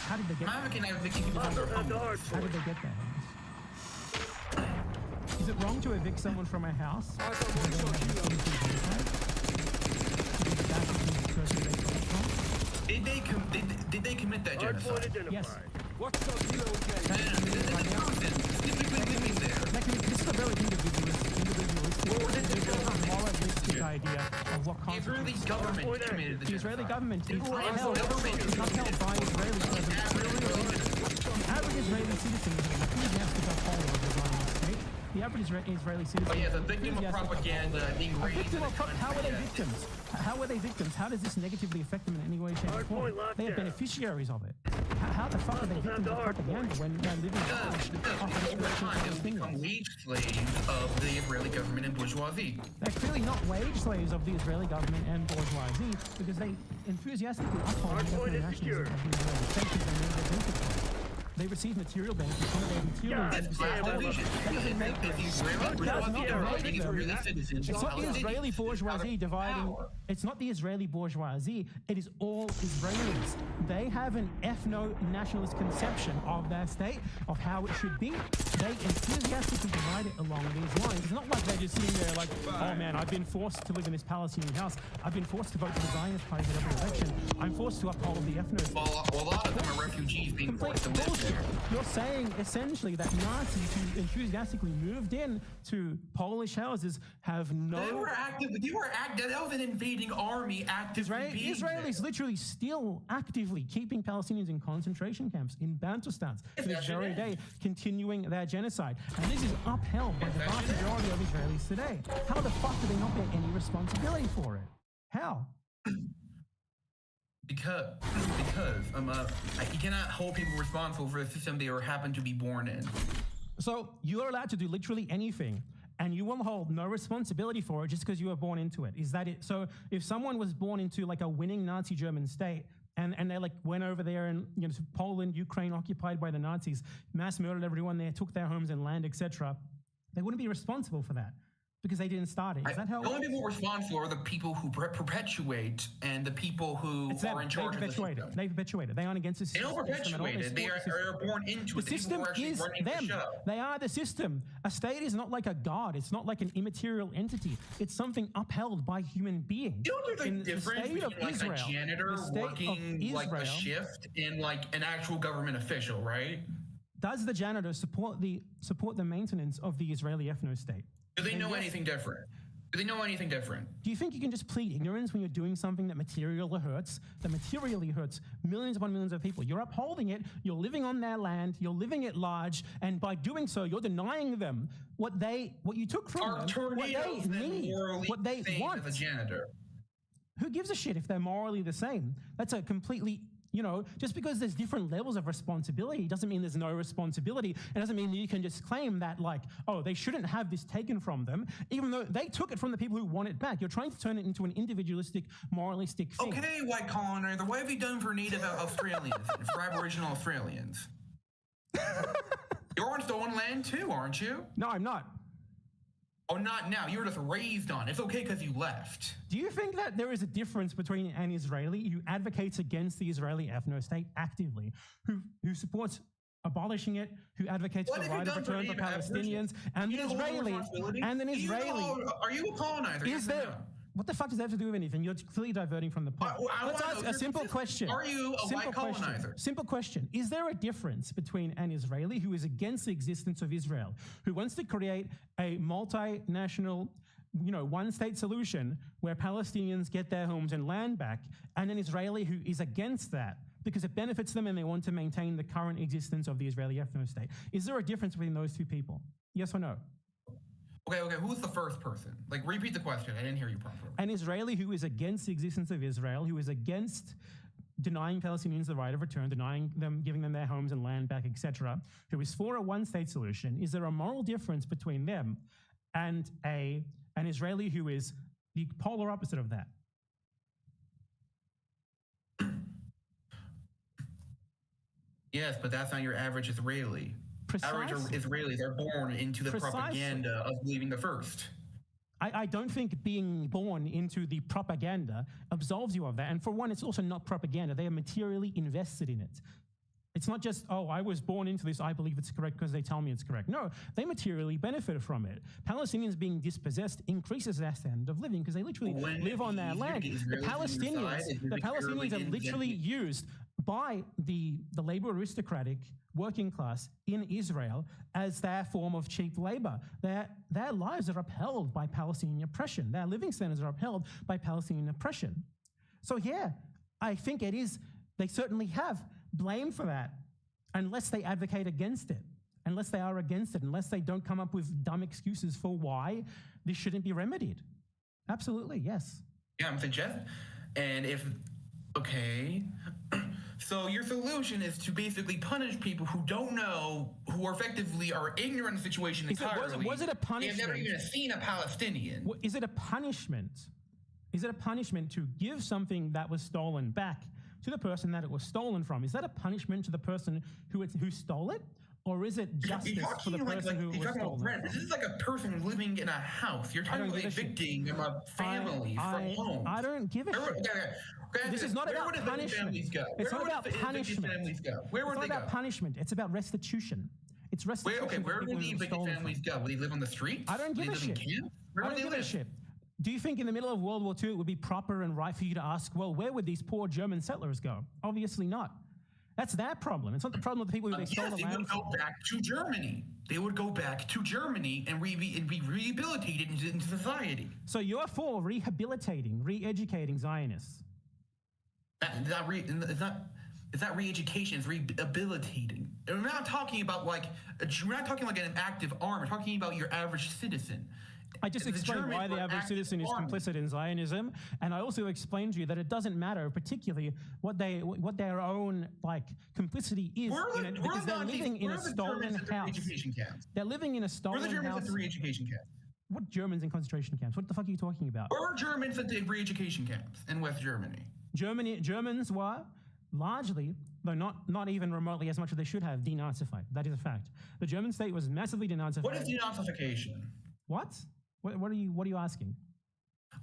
How did they get? I'm advocating evicting people from their homes. How did they get their homes? Is it wrong to evict someone from a house? Did they commit that genocide? Yes. What's up, This is a very individualistic idea of what constitutes. The Israeli government committed the Israeli government is upheld by Israeli. The average Israeli citizen is an enthusiastic upholder of the Zionist state. The average Israeli citizen. Oh yeah, the victim of propaganda being raised in the country. How are they victims? How are they victims? How does this negatively affect them in any way, shape, or form? They are beneficiaries of it. How the fuck are they victims of propaganda when they're living over time they become wage slaves of the Israeli government and bourgeoisie? They're clearly not wage slaves of the Israeli government and bourgeoisie because they enthusiastically uphold the nationalism of the Israeli state because they know they benefit from it. They receive material benefits from their material benefits. It's not the Israeli bourgeoisie dividing. It's not the Israeli bourgeoisie. It is all Israelis. They have an ethno-nationalist conception of their state, of how it should be. They enthusiastically divide it along these lines. It's not like they're just sitting there like, oh man, I've been forced to live in this Palestinian house. I've been forced to vote for the Zionist party at every election. I'm forced to uphold the ethno. Well, a lot of them are refugees being forced to live there. You're saying essentially that Nazis who enthusiastically moved in to Polish houses have no. They were active. That was an invading army actively. Israelis literally still actively keeping Palestinians in concentration camps in Bantustans to this very day, continuing their genocide. And this is upheld by the vast majority of Israelis today. How the fuck do they not get any responsibility for it? How? Because you cannot hold people responsible for the system they happen to be born in. So you're allowed to do literally anything, and you will hold no responsibility for it just because you were born into it. Is that it? So if someone was born into like a winning Nazi German state, and they like went over there and Poland, Ukraine occupied by the Nazis, mass murdered everyone there, took their homes and land, etc., they wouldn't be responsible for that. Because they didn't start it. Is that how? The only people responsible are the people who perpetuate and the people who are in charge of the system. They perpetuate it. They aren't against the system. They don't perpetuate it. They are born into it. The system is them. They are the system. A state is not like a god. It's not like an immaterial entity. It's something upheld by human beings. You know there's a difference between like a janitor working like a shift and like an actual government official, right? Does the janitor support the maintenance of the Israeli ethno-state? Do they know anything different? Do they know anything different? Do you think you can just plead ignorance when you're doing something that materially hurts millions upon millions of people? You're upholding it, you're living on their land, you're living at large, and by doing so, you're denying them what you took from them, what they need, what they want. As a janitor. Who gives a shit if they're morally the same? That's a completely... just because there's different levels of responsibility doesn't mean there's no responsibility. It doesn't mean that you can just claim that, like, oh, they shouldn't have this taken from them, even though they took it from the people who want it back. You're trying to turn it into an individualistic, moralistic thing. Okay, white colonizer, what have you done for Native Australians and for Aboriginal Australians? You're on stolen land too, aren't you? No, I'm not. Oh, not now. You were just raised on. It's okay because you left. Do you think that there is a difference between an Israeli who advocates against the Israeli ethno-state actively, who supports abolishing it, who advocates for the right of return for Palestinians, and an Israeli? Are you a colonizer? Is there? What the fuck does that have to do with anything? You're clearly diverting from the point. Let's ask a simple question. Are you a white colonizer? Simple question. Is there a difference between an Israeli who is against the existence of Israel, who wants to create a multinational, one-state solution where Palestinians get their homes and land back, and an Israeli who is against that because it benefits them and they want to maintain the current existence of the Israeli ethno-state. Is there a difference between those two people? Yes or no? Okay, who's the first person? Like, repeat the question. I didn't hear you properly. An Israeli who is against the existence of Israel, who is against denying Palestinians the right of return, denying them, giving them their homes and land back, etc., who is for a one-state solution. Is there a moral difference between them and an Israeli who is the polar opposite of that? Yes, but that's not your average Israeli. Precisely. Average Israelis are born into the propaganda of believing the first. I don't think being born into the propaganda absolves you of that. And for one, it's also not propaganda. They are materially invested in it. It's not just, oh, I was born into this, I believe it's correct because they tell me it's correct. No, they materially benefit from it. Palestinians being dispossessed increases their standard of living because they literally live on their land. The Palestinians are literally used by the labor aristocratic working class in Israel as their form of cheap labor. Their lives are upheld by Palestinian oppression. Their living standards are upheld by Palestinian oppression. So yeah, I think it is, they certainly have blame for that unless they advocate against it, unless they are against it, unless they don't come up with dumb excuses for why this shouldn't be remedied. Absolutely, yes. Yeah, I'm suggesting, and if, okay, so your solution is to basically punish people who don't know, who are effectively are ignorant of the situation entirely. Was it a punishment? They've never even seen a Palestinian. Is it a punishment? Is it a punishment to give something that was stolen back to the person that it was stolen from? Is that a punishment to the person who stole it? Or is it justice for the person who was stolen? This is like a person living in a house. You're talking about evicting a family from home. I don't give a shit. This is not about punishment. It's not about punishment. Where would they go? It's not about punishment. It's about restitution. It's restitution. Where would the evicted families go? Would they live on the street? I don't give a shit. I don't give a shit. Do you think in the middle of World War II it would be proper and right for you to ask, well, where would these poor German settlers go? Obviously not. That's their problem. It's not the problem of the people who they stole the land. They would go back to Germany. They would go back to Germany and be rehabilitated into society. So you're for rehabilitating, re-educating Zionists? It's not re-education. It's rehabilitating. And we're not talking about like an active arm. We're talking about your average citizen. I just explained why the average citizen is complicit in Zionism, and I also explained to you that it doesn't matter, particularly what their own like complicity is in it, because they're living in a stolen house. They're living in a stolen house. Where are the Germans at the re-education camps? What Germans in concentration camps? What the fuck are you talking about? Where are Germans at the re-education camps in West Germany? Germans were largely, though not even remotely as much as they should have, denazified. That is a fact. The German state was massively denazified. What is denazification? What? What are you asking?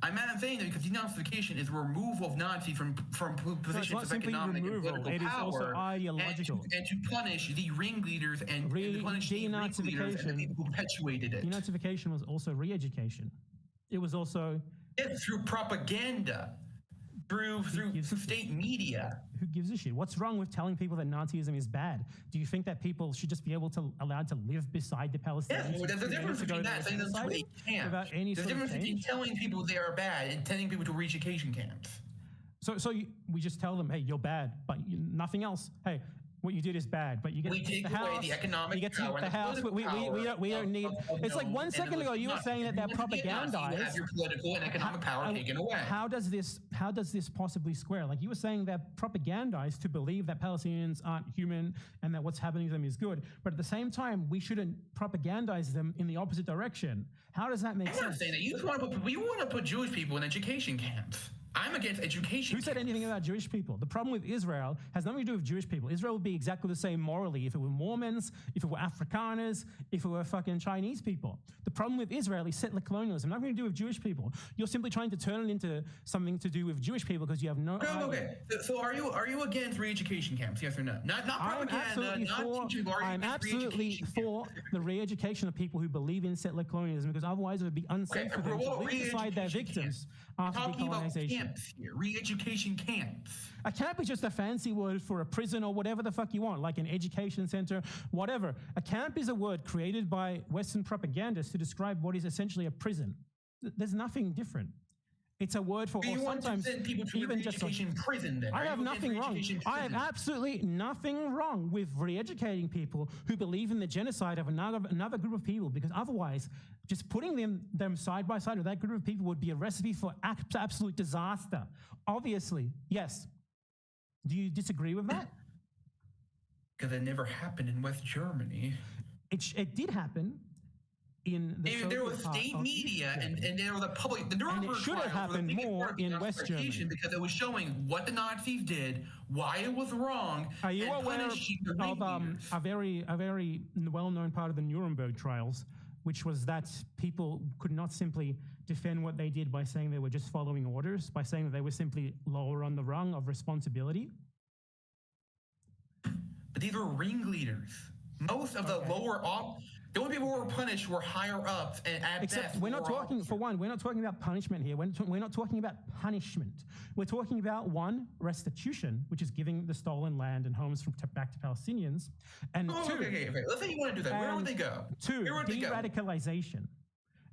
I'm saying that because denazification is removal of Nazis from positions of economic and political it power, is also ideological. And to punish the ringleaders and to punish the ringleaders and the people who perpetuated it. Denazification was also re-education. It was also through propaganda, through state media. Who gives a shit? What's wrong with telling people that Nazism is bad? Do you think that people should just be allowed to live beside the Palestinians? Yeah, there's a difference between that saying them to a camp. There's a difference between telling people they are bad and telling people to re-education camps. So we just tell them, hey, you're bad, but nothing else. Hey, what you did is bad, but you get the house. Away the economic you get power, the house. We don't need. It's like 1 second ago you were saying that they're propagandized. You have your political and economic power taken away. How does this possibly square? Like you were saying they're propagandized to believe that Palestinians aren't human and that what's happening to them is good, but at the same time we shouldn't propagandize them in the opposite direction. How does that make sense? I'm not saying that. You want to put Jewish people in education camps. I'm against education. Who said anything about Jewish people? The problem with Israel has nothing to do with Jewish people. Israel would be exactly the same morally if it were Mormons, if it were Afrikaners, if it were fucking Chinese people. The problem with Israel is settler colonialism, nothing to do with Jewish people. You're simply trying to turn it into something to do with Jewish people because you have no idea. Okay. So are you against re-education camps? Yes or no? Not propaganda. I'm absolutely for the re-education of people who believe in settler colonialism because otherwise it would be unsafe for them to live beside their victims after decolonization. Here, re-education camps. A camp is just a fancy word for a prison or whatever the fuck you want, like an education center, whatever. A camp is a word created by Western propagandists to describe what is essentially a prison. There's nothing different. It's a word for, But you or want to sometimes send people to even just re-education prison then, I right? have You want nothing wrong. re-education I have prison. absolutely nothing wrong with re-educating people who believe in the genocide of another group of people, because otherwise, just putting them side by side with that group of people would be a recipe for absolute disaster. Obviously, yes. Do you disagree with that? Because it never happened in West Germany. It did happen. There was state media and there was a public. The Nuremberg should have trials happened was a big more part of the in West Germany. justification because it was showing what the Nazis did, why it was wrong, Are you and aware punishing the of ringleaders. a very well-known part of the Nuremberg trials, which was that people could not simply defend what they did by saying they were just following orders, by saying that they were simply lower on the rung of responsibility? But these were ringleaders. Most of the lower up, the only people who were punished were higher ups, and at Except best, we're not lower talking, officers. for one, we're not talking about punishment here. We're not talking about punishment. We're talking about, one, restitution, which is giving the stolen land and homes back to Palestinians. And two, Okay. Let's say you want to do that. Where would they go? Two, Where would they go? de-radicalization.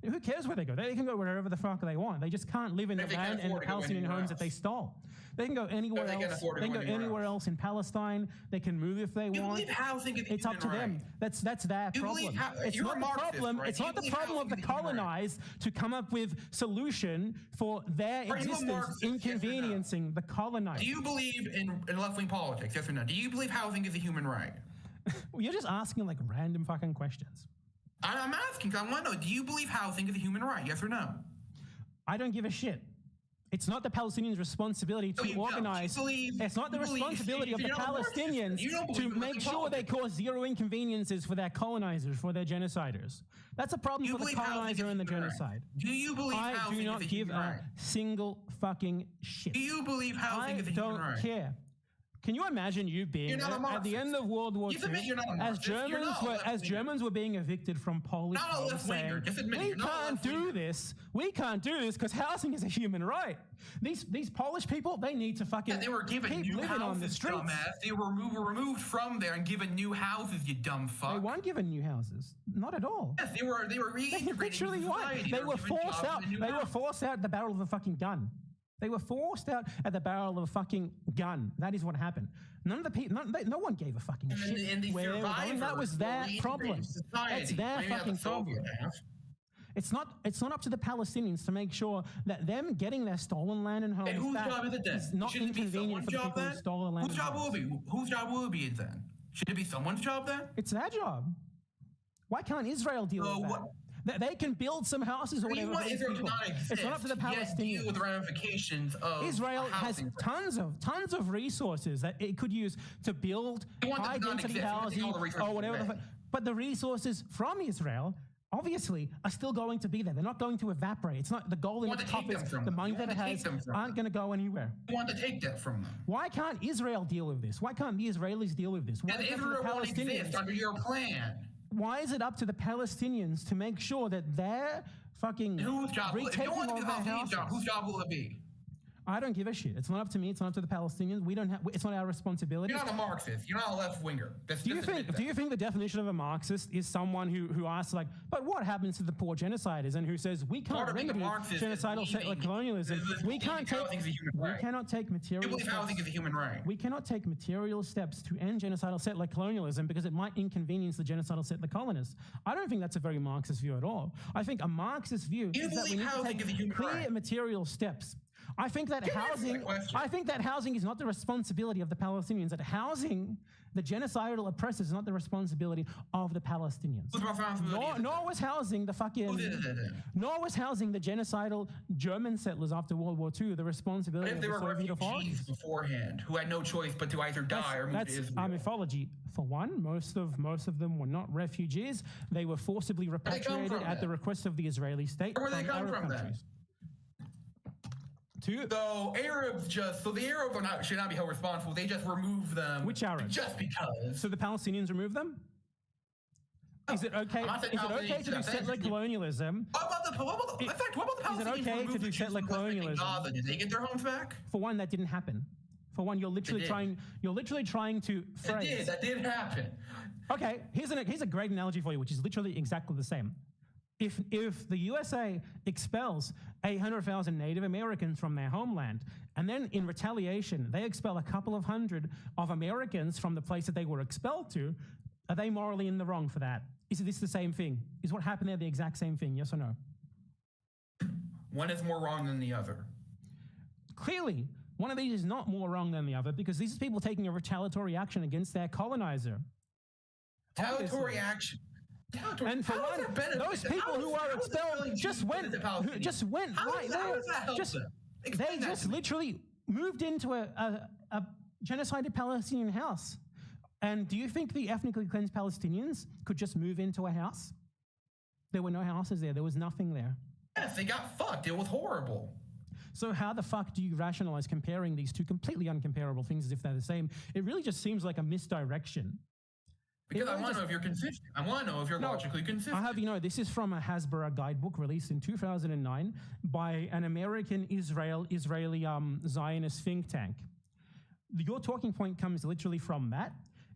Who cares where they go? They can go wherever the fuck they want. They just can't live in the If they can land and the afford to go Palestinian anywhere homes that they stole. They can go anywhere If they can else. afford to They can go go anywhere anywhere else in Palestine. They can move if they You want. believe housing is It's up to human them. That's their You problem. believe It's you're not a the Marxist, problem. right? It's You not the believe problem of the housing is human right. colonized to come up with solution for their Are you a existence, Marxist, yes or no? inconveniencing the colonized. Do you believe in left-wing politics? Yes or no? Do you believe housing is a human right? You're just asking like random fucking questions. I'm asking because I want to know, do you believe housing is a human right? Yes or no? I don't give a shit. It's not the Palestinians' responsibility to organize. It's not the responsibility of the Palestinians to make sure they cause zero inconveniences for their colonizers, for their genociders. That's a problem for the colonizer and the genocide. Do you believe I housing do is not a give human a right? single fucking shit. Do you believe housing is a human right? I don't care. Can you imagine you being You're not a at the end of World War You II, admit you're not a as Marxist. You're Germans not a were left-winger. Germans were being evicted from Polish Not a homes, left-winger. saying, Just admit it. we You're not a can't do this. We can't do this because housing is a human right. These Polish people, they need to fucking They were given keep new living on the houses, streets. dumbass. They were removed from there and given new houses, you dumb fuck. They weren't given new houses, not at all. Yes, they were reintegrated Literally into weren't. society. They were were given forced jobs out. and new They were houses. forced out at the barrel of a fucking gun. They were forced out at the barrel of a fucking gun. That is what happened. None of the people, no one gave a fucking shit And the where they were going. That was survivors their were problem. reintegrated into society. That's their Maybe not fucking the Soviet problem. half. It's not up to the Palestinians to make sure that them getting their stolen land and homes And whose back job is it then? is not Shouldn't it be inconvenient for the someone's people job who stole the land. Whose and job homes. will it be? Whose job will it be then? Should it be someone's job then? It's their job. Why can't Israel deal with that? They can build some houses or But you whatever. want for these Israel to people. not exist, It's not up to the yet deal Palestinians. with the ramifications of Israel a has housing tons of resources that it could use to build You want them high to not density exist. You want to take housing all the resources or whatever. away. But the resources from Israel obviously are still going to be there. They're not going to evaporate. It's not the gold in want the to top take them is from the them. money You that it want to take has them from aren't going to go anywhere. You want to take that from them. Why can't Israel deal with this? Why can't the Israelis deal with this? Why Because is it up to Israel the won't Palestinians? exist under your plan. Why is it up to the Palestinians to make sure that they're fucking Whose job? If you retaking don't want all to be their the Palestinian job, houses? whose job will it be? I don't give a shit. It's not up to me. It's not up to the Palestinians. We don't have. It's not our responsibility. You're not a Marxist. You're not a left winger. Do you think the definition of a Marxist is someone who asks like, but what happens to the poor genociders, and who says we can't Part of being a remedy Marxist is genocidal settler believing- colonialism? is We can't take. housing is a human We right. cannot take You material. believe steps. housing is a human right. We cannot take material steps to end genocidal settler colonialism because it might inconvenience the genocidal settler colonists. I don't think that's a very Marxist view at all. I think a Marxist view You is that we believe need to housing take is a human clear right. material steps. I think that housing is not the responsibility of the Palestinians. That housing the genocidal oppressors is not the responsibility of the Palestinians. Whose responsibility is it? Nor was housing the fucking. Who did it then? Nor was housing the genocidal German settlers after World War II the responsibility What if of they the were Soviet refugees authorities. beforehand who had no choice but to either die or move to That's Israel? mythology. For one, most of them were not refugees. They were forcibly Where they come repatriated from, at the then? request of the Israeli state Where they from come Arab from, then? countries. So the Arabs should not be held responsible. They just remove them. Which Arabs? Just because. So the Palestinians remove them? Is it okay? I'm not saying Is it okay to do Palestinians, settler colonialism? What about the Palestinians? Is it okay to do settler colonialism? Gaza? Did they get their homes back? For one, that didn't happen. For one, you're literally did. trying to phrase. That did happen. Okay, here's a great analogy for you, which is literally exactly the same. If the USA expels 800,000 Native Americans from their homeland, and then in retaliation, they expel a couple of hundred of Americans from the place that they were expelled to, are they morally in the wrong for that? Is this the same thing? Is what happened there the exact same thing, yes or no? One is more wrong than the other. Clearly, one of these is not more wrong than the other because these are people taking a retaliatory action against their colonizer. Retaliatory action. And for one, those people who are expelled just went right there. They just literally moved into a genocided Palestinian house. And do you think the ethnically cleansed Palestinians could just move into a house? There were no houses there. There was nothing there. Yes, they got fucked. It was horrible. So how the fuck do you rationalize comparing these two completely uncomparable things as if they're the same? It really just seems like a misdirection. Because I want to know if you're consistent. I want to know if you're logically consistent. I have you know, this is from a Hasbara guidebook released in 2009 by an American Israeli Zionist think tank. Your talking point comes literally from that.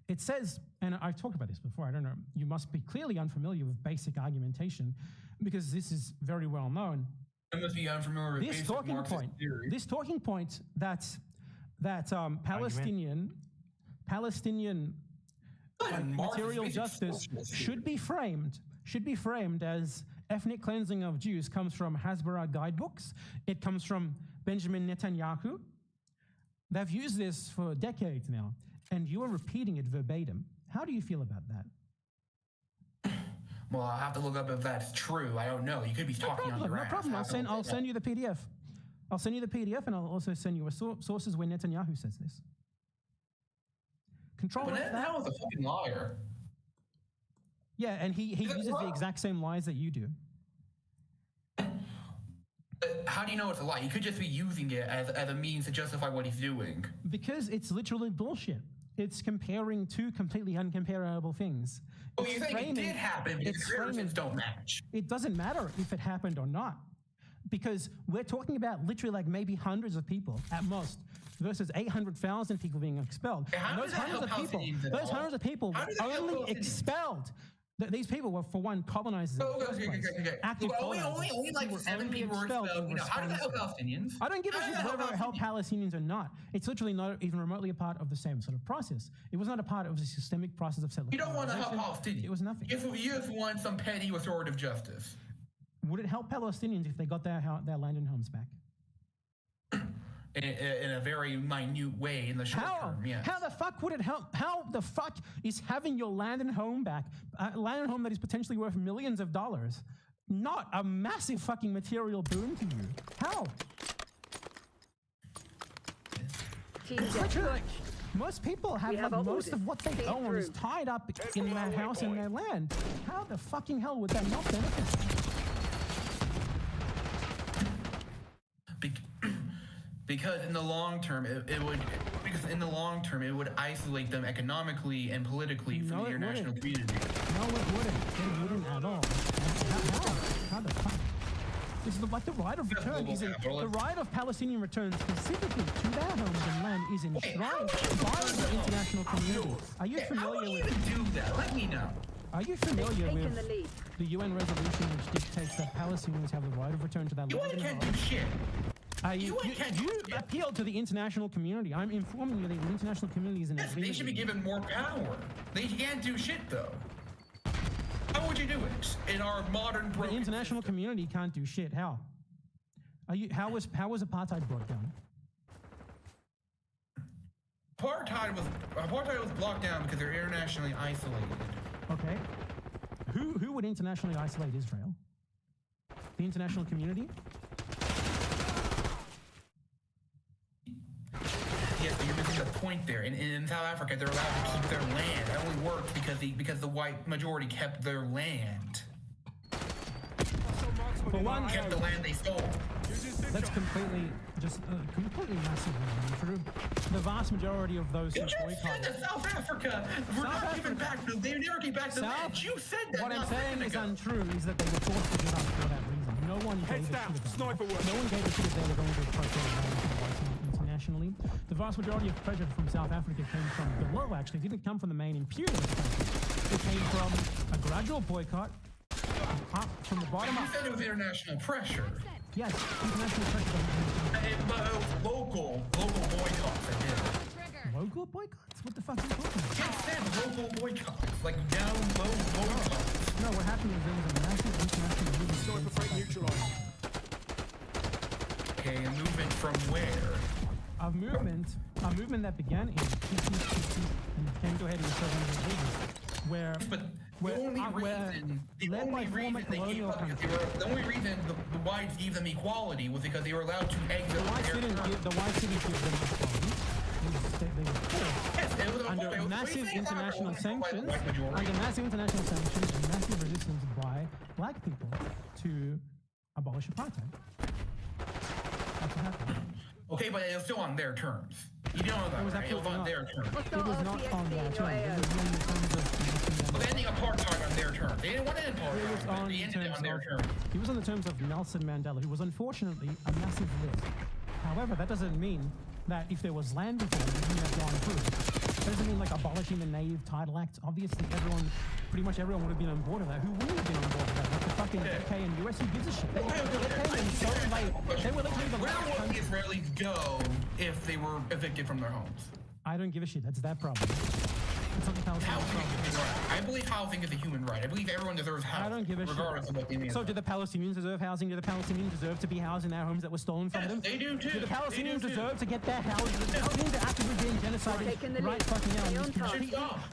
It says, and I've talked about this before, I don't know, you must be clearly unfamiliar with basic argumentation because this is very well known. I must be unfamiliar with basic Marxist theory. This talking point that Palestinian material justice should be framed as ethnic cleansing of Jews comes from Hasbara guidebooks. It comes from Benjamin Netanyahu. They've used this for decades now, and you are repeating it verbatim. How do you feel about that? Well, I'll have to look up if that's true. I don't know. You could be talking on your ass. No problem. I'll send you the PDF. I'll send you the PDF, and I'll also send you sources where Netanyahu says this. But Netanyahu's a fucking liar. Yeah, and he uses the exact same lies that you do. How do you know it's a lie? He could just be using it as a means to justify what he's doing. Because it's literally bullshit. It's comparing two completely uncomparable things. Well, you think it did happen because experiments don't match. It doesn't matter if it happened or not. Because we're talking about literally like maybe hundreds of people at most versus 800,000 people being expelled. And those hundreds of people were only expelled. These people were, for one, colonizers. Active colonizers. Only like 7 people were expelled. How did that help Palestinians? I don't give a shit whether it helped Palestinians or not. It's literally not even remotely a part of the same sort of process. It was not a part of the systemic process of settlement. You don't want to help Palestinians. It was nothing. You just want some petty restorative justice. Would it help Palestinians if they got their land and homes back? In a very minute way in the short term, yes. How the fuck would it help? How the fuck is having your land and home back, land and home that is potentially worth millions of dollars, not a massive fucking material boon to you? How? Like, most people have like, most of what they own is tied up in their house and their land. How the fucking hell would that not benefit them? Because in the long term, it would isolate them economically and politically from the international community. No, it wouldn't. It wouldn't at all. How the fuck? This is like the right of return. The right of Palestinian return specifically to their homes and land is enshrined by the international community. Are you familiar with? How do you even do that? Let me know. Are you familiar with the UN resolution which dictates that Palestinians have the right of return to their land? You can't do shit. You appeal to the international community. I'm informing you that the international community is an agreement. They should be given more power. They can't do shit though. How would you do it in our modern broken? The international community can't do shit. How? How was apartheid brought down? Apartheid was blocked down because they're internationally isolated. Okay. Who would internationally isolate Israel? The international community? Yes, but you're missing the point there. In South Africa, they're allowed to keep their land. That only worked because the white majority kept their land. For one, kept the land they stole. That's completely massively untrue. The vast majority of those who boycott South Africa were not given back. They never gave back the land. You said that. What I'm saying is untrue. Is that they were forced to give up for that reason. No one gave a shit about that. No one gave a shit if they were going to protest internationally. The vast majority of pressure from South Africa came from below. Actually, it didn't come from the main imperialist country. It came from a gradual boycott from the bottom You up. said it was international pressure. Yes, international pressure. But it was local boycotts that did it. Local boycotts? What the fuck are you talking about? It said local boycotts, like down low boycotts. No, what happened was there was a massive international movement. Okay, a movement from where? A movement that began in 1960s and came to a head in the 70s, where the only reason the whites gave them equality was because they were allowed to exit the whites didn't give them equality. Under massive international sanctions, and massive resistance by black people to abolish apartheid. That's what happened. Okay, but it was still on their terms. You know that, right? It was on their terms. It was not on their terms. It was on the terms of... But ending apartheid on their terms. They didn't want it apartheid. They ended it on their terms. It was on the terms of Nelson Mandela, who was unfortunately a massive risk. However, that doesn't mean that if there was land reform, it wouldn't have gone through. That doesn't mean like abolishing the Native Title Act. Obviously, pretty much everyone would have been on board with that. Who wouldn't have been on board with that? Like the fucking UK and US, who gives a shit? They came in so late. They were literally the last country. Where would the Israelis go if they were evicted from their homes? I don't give a shit. That's that problem. It's not the Palestinian problem. I believe housing is a human right. I believe everyone deserves housing. I don't give a shit. Regardless of what they mean. So do the Palestinians deserve housing? Do the Palestinians deserve to be housed in their homes that were stolen from them? They do too. Do the Palestinians deserve to get their houses? The Palestinians are actively being genocided right fucking now. It's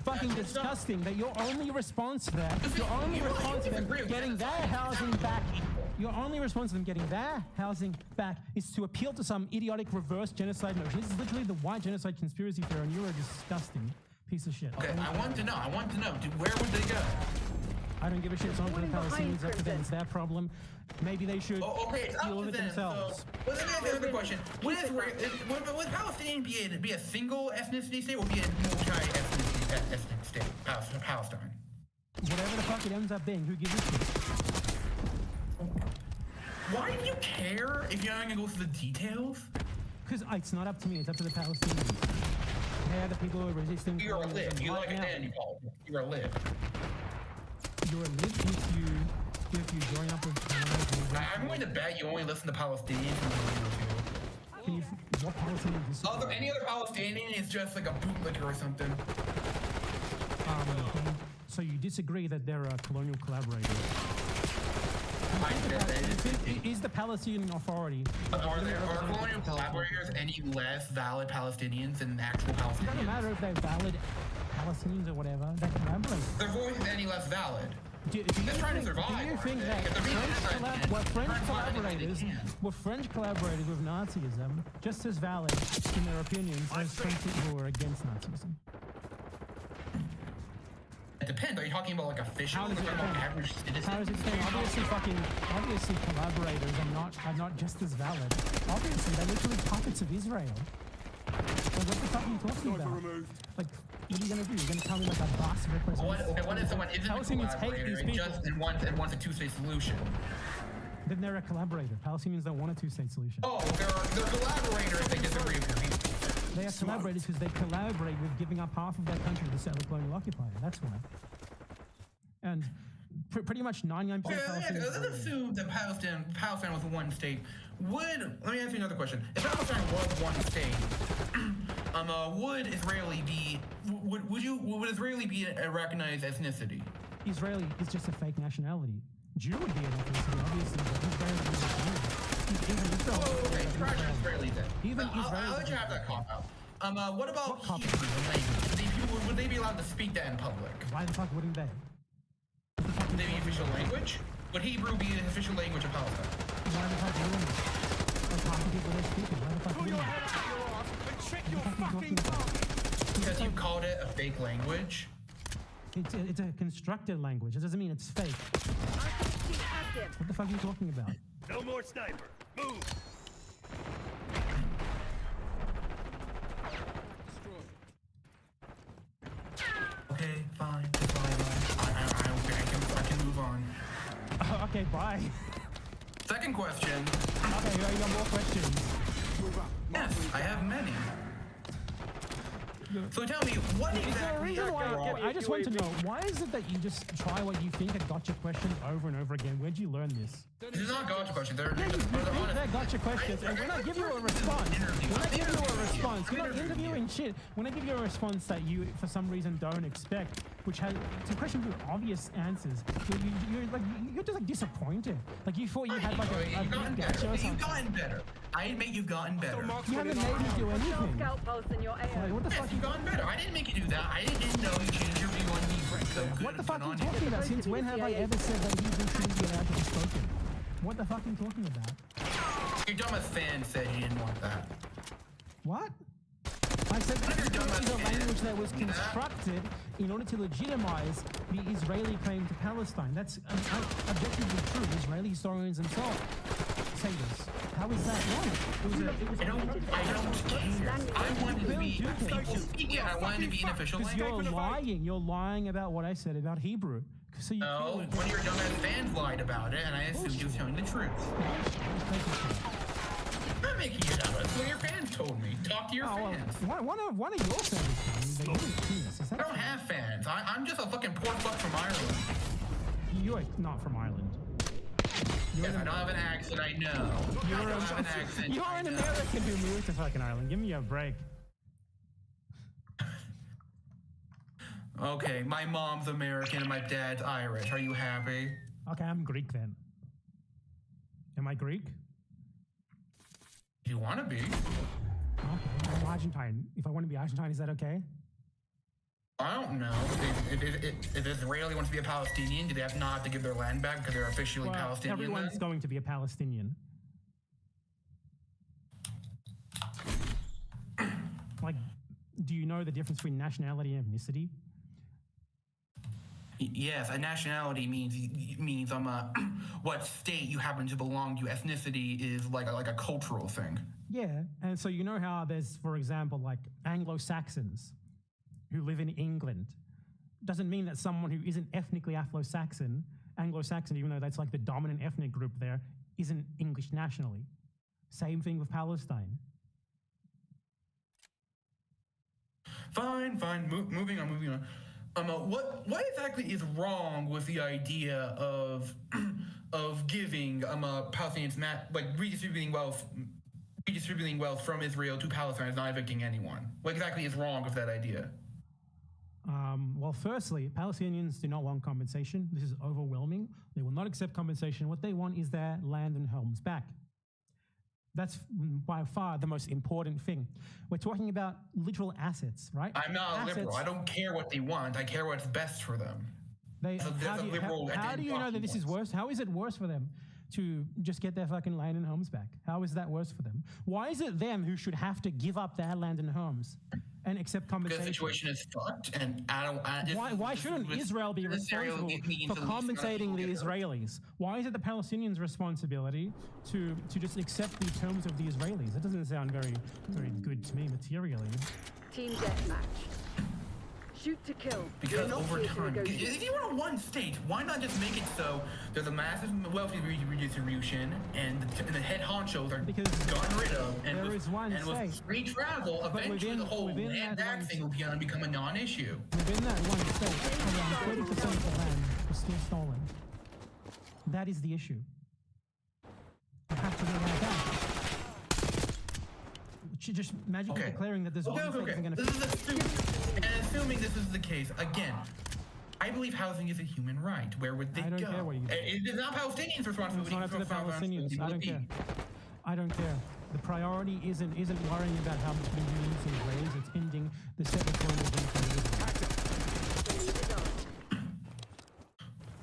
fucking disgusting that your only response to that, your only response to them getting their housing back, your only response to them getting their housing back is to appeal to some idiotic reverse genocide notion. This is literally the white genocide conspiracy theory, and you're a disgusting piece of shit. Okay, I want to know. Where would they go? I don't give a shit. It's not for the Palestinians. Up to them. It's their problem. Maybe they should deal with it themselves. So, let me ask you another question. Would Palestine be a single ethnicity state or be a multi-ethnic state? Palestine. Whatever the fuck it ends up being, who gives a shit? Why do you care if you're not gonna go through the details? Because it's not up to me. It's up to the Palestinians. They're the people who are resisting. You're a lib. You like a dandy ball. You're a lib. You're a lib if you join up with. I'm going to bet you only listen to Palestinians. What Palestinians? Any other Palestinian is just like a bootlicker or something. So you disagree that there are colonial collaborators? Is the Palestinian Authority... Are colonial collaborators any less valid Palestinians than actual Palestinians? It doesn't matter if they're valid Palestinians or whatever, they're collaborators. Their voice is any less valid. Do you think that French collaborators with Nazism just as valid in their opinions as French people who are against Nazism? It depends. Are you talking about like official? How does it depend? Average citizen? How does it depend? Obviously collaborators are not just as valid. Obviously, they're literally puppets of Israel. Like, what the fuck are you talking about? Like, what are you gonna do? You're gonna tell me like a boss represents? What if someone isn't a collaborator and wants a two-state solution? Then they're a collaborator. Palestinians don't want a two-state solution. Oh, they're collaborators. They disagree with your views. They are collaborators because they collaborate with giving up half of their country to settle colonial occupier. That's why. And pretty much 99% of Palestinians... Let's assume that Palestine was one state. Let me ask you another question. If Palestine was one state, would Israeli be a recognized ethnicity? Israeli is just a fake nationality. Jew would be an ethnicity, obviously, but Israeli is a Jew. Even Israel. Okay, trash Israeli then. Even I'll let you have that cop out. What about Hebrew language? Would they be allowed to speak that in public? Why the fuck wouldn't they? Would they be official language? Would Hebrew be an official language of Palestine? Why the fuck wouldn't they? Like half the people they're speaking. Why the fuck wouldn't they? Because you called it a fake language? It's a constructed language. It doesn't mean it's fake. What the fuck are you talking about? No more sniper. Move. Okay, fine. I can move on. Okay, bye. Second question. Okay, you got more questions. Yes, I have many. So tell me, what Is there a exactly reason why? wrong? I just want to know, why is it that you just try what you think are gotcha questions over and over again? Where'd you learn this? This is not gotcha questions. They're gotcha questions, and when I give you a response, you're not interviewing shit. When I give you a response that you, for some reason, don't expect, which has some questions with obvious answers, you're just like disappointed. Like you thought you had like a gotcha or something. You've gotten better. I admit you've gotten better. You haven't made me do anything. Like, what the fuck? You've gotten better. I didn't make you do that. I didn't know you changed your view on me, Frank. So what the fuck are you talking about? Since when have I ever said that Hebrew shouldn't be allowed to be spoken? What the fuck are you talking about? Your dumbest fan said you didn't want that. What? I said that Hebrew is a language that was constructed in order to legitimize the Israeli claim to Palestine. That's objectively true. Israeli historians themselves say this. How is that wrong? I don't care. I wanted to be I wanted to be an official language. You're lying about what I said about Hebrew. So no, one of your dumbass fans lied about it, and I assumed you were telling the truth. I'm not making it up. That's what your fans told me. Talk to your fans. One of your fans. I don't have fans. I'm just a fucking poor fuck from Ireland. You're not from Ireland. Yes, I don't have an accent, I know. You're an American who moved to fucking Ireland. Give me a break. Okay, my mom's American and my dad's Irish. Are you happy? Okay, I'm Greek then. Am I Greek? You want to be. Okay, I'm Argentine. If I want to be Argentine, is that okay? I don't know. If Israeli wants to be a Palestinian, do they not have to give their land back because they're officially Palestinian? Everyone's going to be a Palestinian. Like, do you know the difference between nationality and ethnicity? Yes, a nationality means what state you happen to belong to. Ethnicity is like a cultural thing. Yeah, and so you know how there's, for example, like Anglo-Saxons who live in England. Doesn't mean that someone who isn't ethnically Anglo-Saxon, even though that's like the dominant ethnic group there, isn't English nationally. Same thing with Palestine. Fine. Moving on. What exactly is wrong with the idea of giving Palestinians redistributing wealth from Israel to Palestine is not evicting anyone? What exactly is wrong with that idea? Well, firstly, Palestinians do not want compensation. This is overwhelming. They will not accept compensation. What they want is their land and homes back. That's by far the most important thing. We're talking about literal assets, right? I'm not a liberal. I don't care what they want. I care what's best for them. How do you know that this is worse? How is it worse for them to just get their fucking land and homes back? How is that worse for them? Why is it them who should have to give up their land and homes and accept compensation? Because the situation is fucked, and why shouldn't Israel be responsible for compensating the Israelis? Why is it the Palestinians' responsibility to just accept the terms of the Israelis? That doesn't sound very good to me materially. Team deathmatch. Shoot to kill. Because over time, if you were in one state, why not just make it so there's a massive wealth redistribution and the head honchos are gotten rid of, and with free travel, eventually the whole land back thing will become a non-issue. Within that one state, around 30% of the land is still stolen. That is the issue. You have to get that back. Just magically declaring that this one state isn't going to. And assuming this is the case, again, I believe housing is a human right. Where would they go? I don't care what you think. It is not Palestinians' responsibility. It's not up to the Palestinians. I don't care. I don't care. The priority isn't worrying about how much being used in Israelis. It's ending the settler colonial genocide.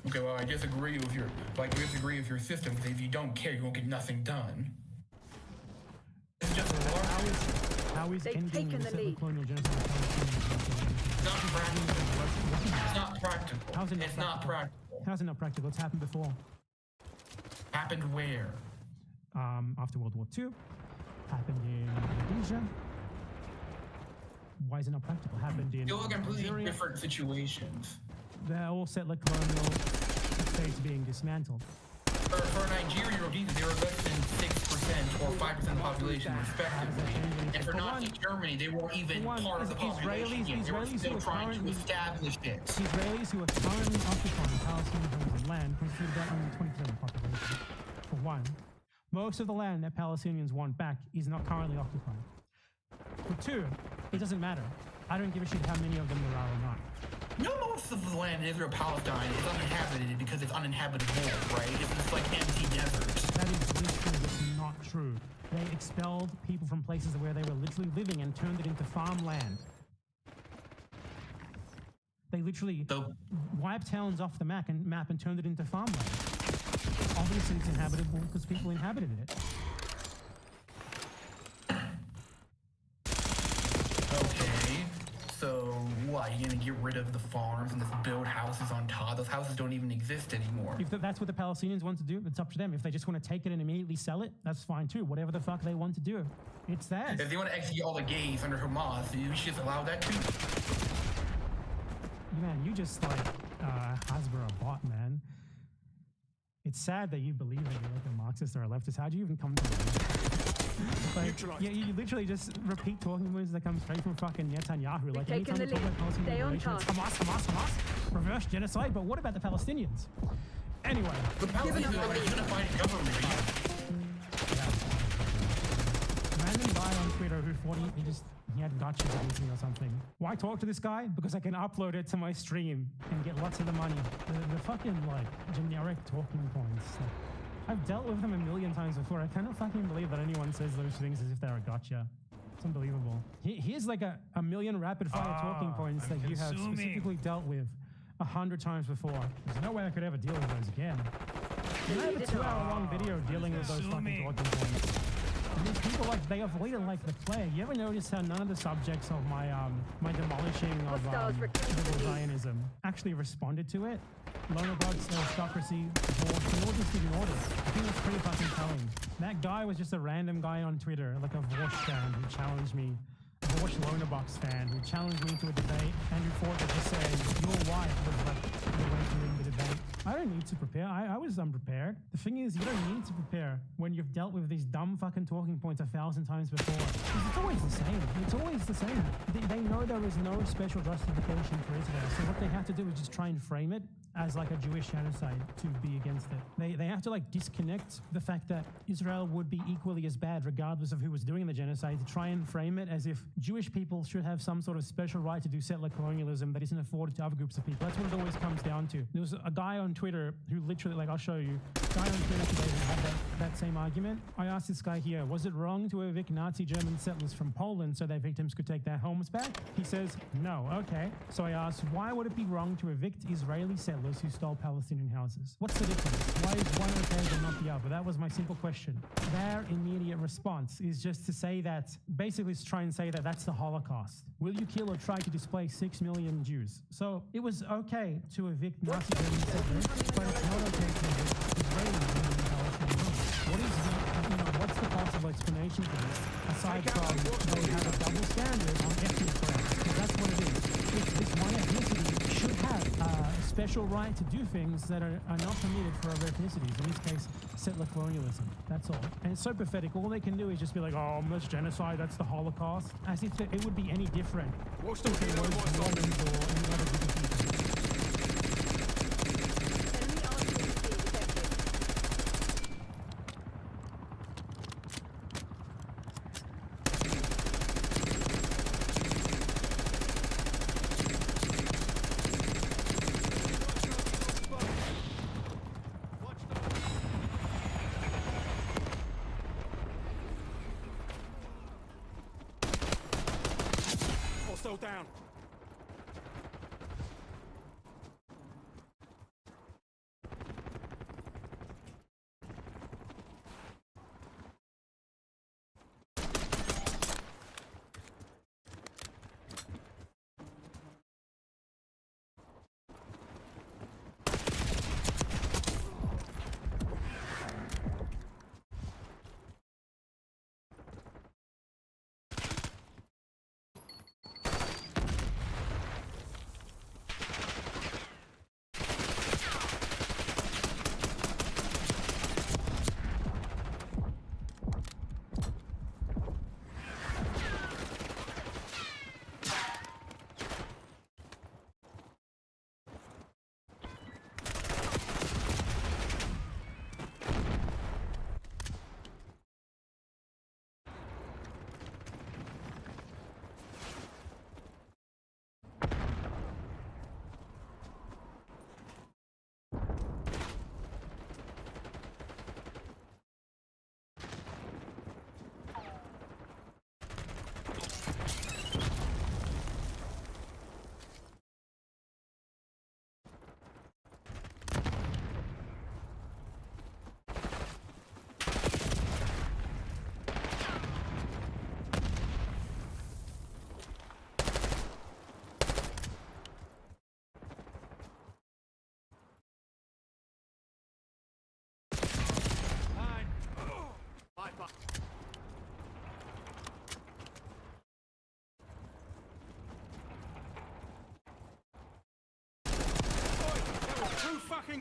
Okay, well, I disagree with your system, because if you don't care, you won't get nothing done. It's just how is ending the settler colonial genocide? It's not practical. How's it not it's practical? Not practical. How's it not practical? It's happened before. Happened where? After World War II. Happened in Indonesia. Why is it not practical? Happened in Those are completely Nigeria. different situations. They're all settler colonial states being dismantled. For Nigeria or Rhodesia, they were less than 6% or 5% of the population, respectively. And for Nazi Germany, they weren't even part of the population yet. They were still trying to establish it. Israelis who are currently occupying Palestinian homes and land constitute about only 20% of the population. For one, most of the land that Palestinians want back is not currently occupied. For two, it doesn't matter. I don't give a shit how many of them there are or not. No, most of the land in Israel-Palestine is uninhabited because it's uninhabitable, right? It's just like empty desert. That is literally not true. They expelled people from places where they were literally living and turned it into farmland. They literally wiped towns off the map and turned it into farmland. Obviously, it's inhabitable because people inhabited it. Okay, so what? You're gonna get rid of the farms and just build houses on top? Those houses don't even exist anymore. If that's what the Palestinians want to do, it's up to them. If they just want to take it and immediately sell it, that's fine too. Whatever the fuck they want to do, it's theirs. If they want to execute all the gays under Hamas, we should just allow that too. Man, you just like Hasbro bot, man. It's sad that you believe that you're like a Marxist or a leftist. How do you even come to that? Like, you literally just repeat talking points that come straight from fucking Netanyahu. Like anytime you talk about Palestinian relations, Hamas, reverse genocide. But what about the Palestinians? Anyway, the Palestinians are a unified government. Random guy on Twitter who thought he had gotchas against me or something. Why talk to this guy? Because I can upload it to my stream and get lots of the money. The fucking like generic talking points. Like, I've dealt with them a million times before. I cannot fucking believe that anyone says those things as if they're a gotcha. It's unbelievable. Here's like a million rapid fire talking points that you have specifically dealt with 100 times before. There's no way I could ever deal with those again. And I have a 2-hour-long video dealing with those fucking talking points. And these people, like, they avoid it like the plague. You ever notice how none of the subjects of my my demolishing of liberal Zionism actually responded to it? Loner bots, aristocracy, divorce, they all just didn't order. I think that's pretty fucking telling. That guy was just a random guy on Twitter, like a Vosh fan who challenged me, a Vosh Loner Box fan who challenged me to a debate and who thought that just saying your wife was like the way to win the debate. I don't need to prepare. I was unprepared. The thing is, you don't need to prepare when you've dealt with these dumb fucking talking points 1,000 times before. It's always the same. It's always the same. They know there is no special justification for Israel, so what they have to do is just try and frame it as like a Jewish genocide to be against it. They have to like disconnect the fact that Israel would be equally as bad regardless of who was doing the genocide, to try and frame it as if Jewish people should have some sort of special right to do settler colonialism that isn't afforded to other groups of people. That's what it always comes down to. There was a guy on Twitter who literally, like, I'll show you, a guy on Twitter today who had that same argument. I asked this guy here, was it wrong to evict Nazi German settlers from Poland so their victims could take their homes back? He says, no. Okay. So I asked, why would it be wrong to evict Israeli settlers who stole Palestinian houses? What's the difference? Why is one okay and not the other? That was my simple question. Their immediate response is just to say that, basically to try and say that that's the Holocaust. Will you kill or try to displace 6 million Jews? So it was okay to evict Nazi German settlers, but it's not okay to evict Israelis in Palestinian homes. What is what's the possible explanation for this, aside from they have a double standard on ethnic grounds? Because that's what it is. This one ethnicity should have a special right to do things that are not permitted for other ethnicities. In this case, settler colonialism. That's all. And it's so pathetic. All they can do is just be like, oh, that's genocide, that's the Holocaust. As if it would be any different if it was Romans or any other group of people. Down.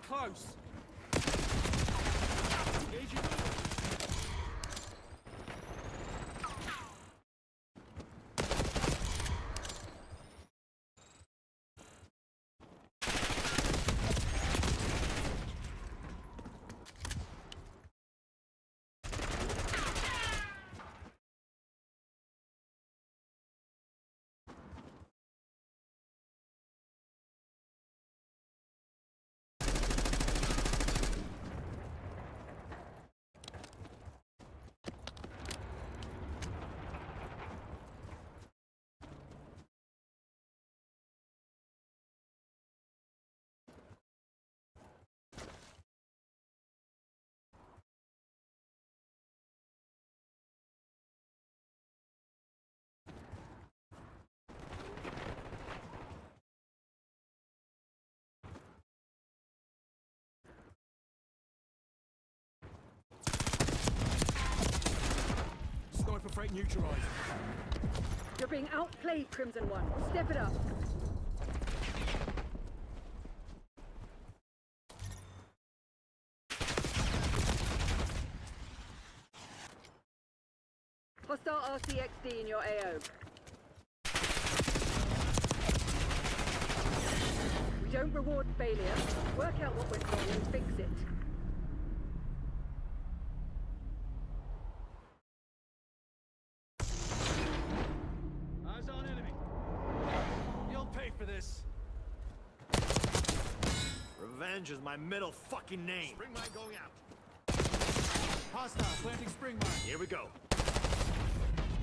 close. Sniper freight neutralized. You're being outplayed, Crimson One. Step it up. Hostile RCXD in your AO. We don't reward failure. Work out what went wrong and fix it. Eyes on enemy. You'll pay for this. Revenge is my middle fucking name. Spring mine going out. Hostile planting spring mine. Here we go.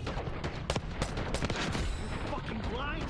You fucking blind?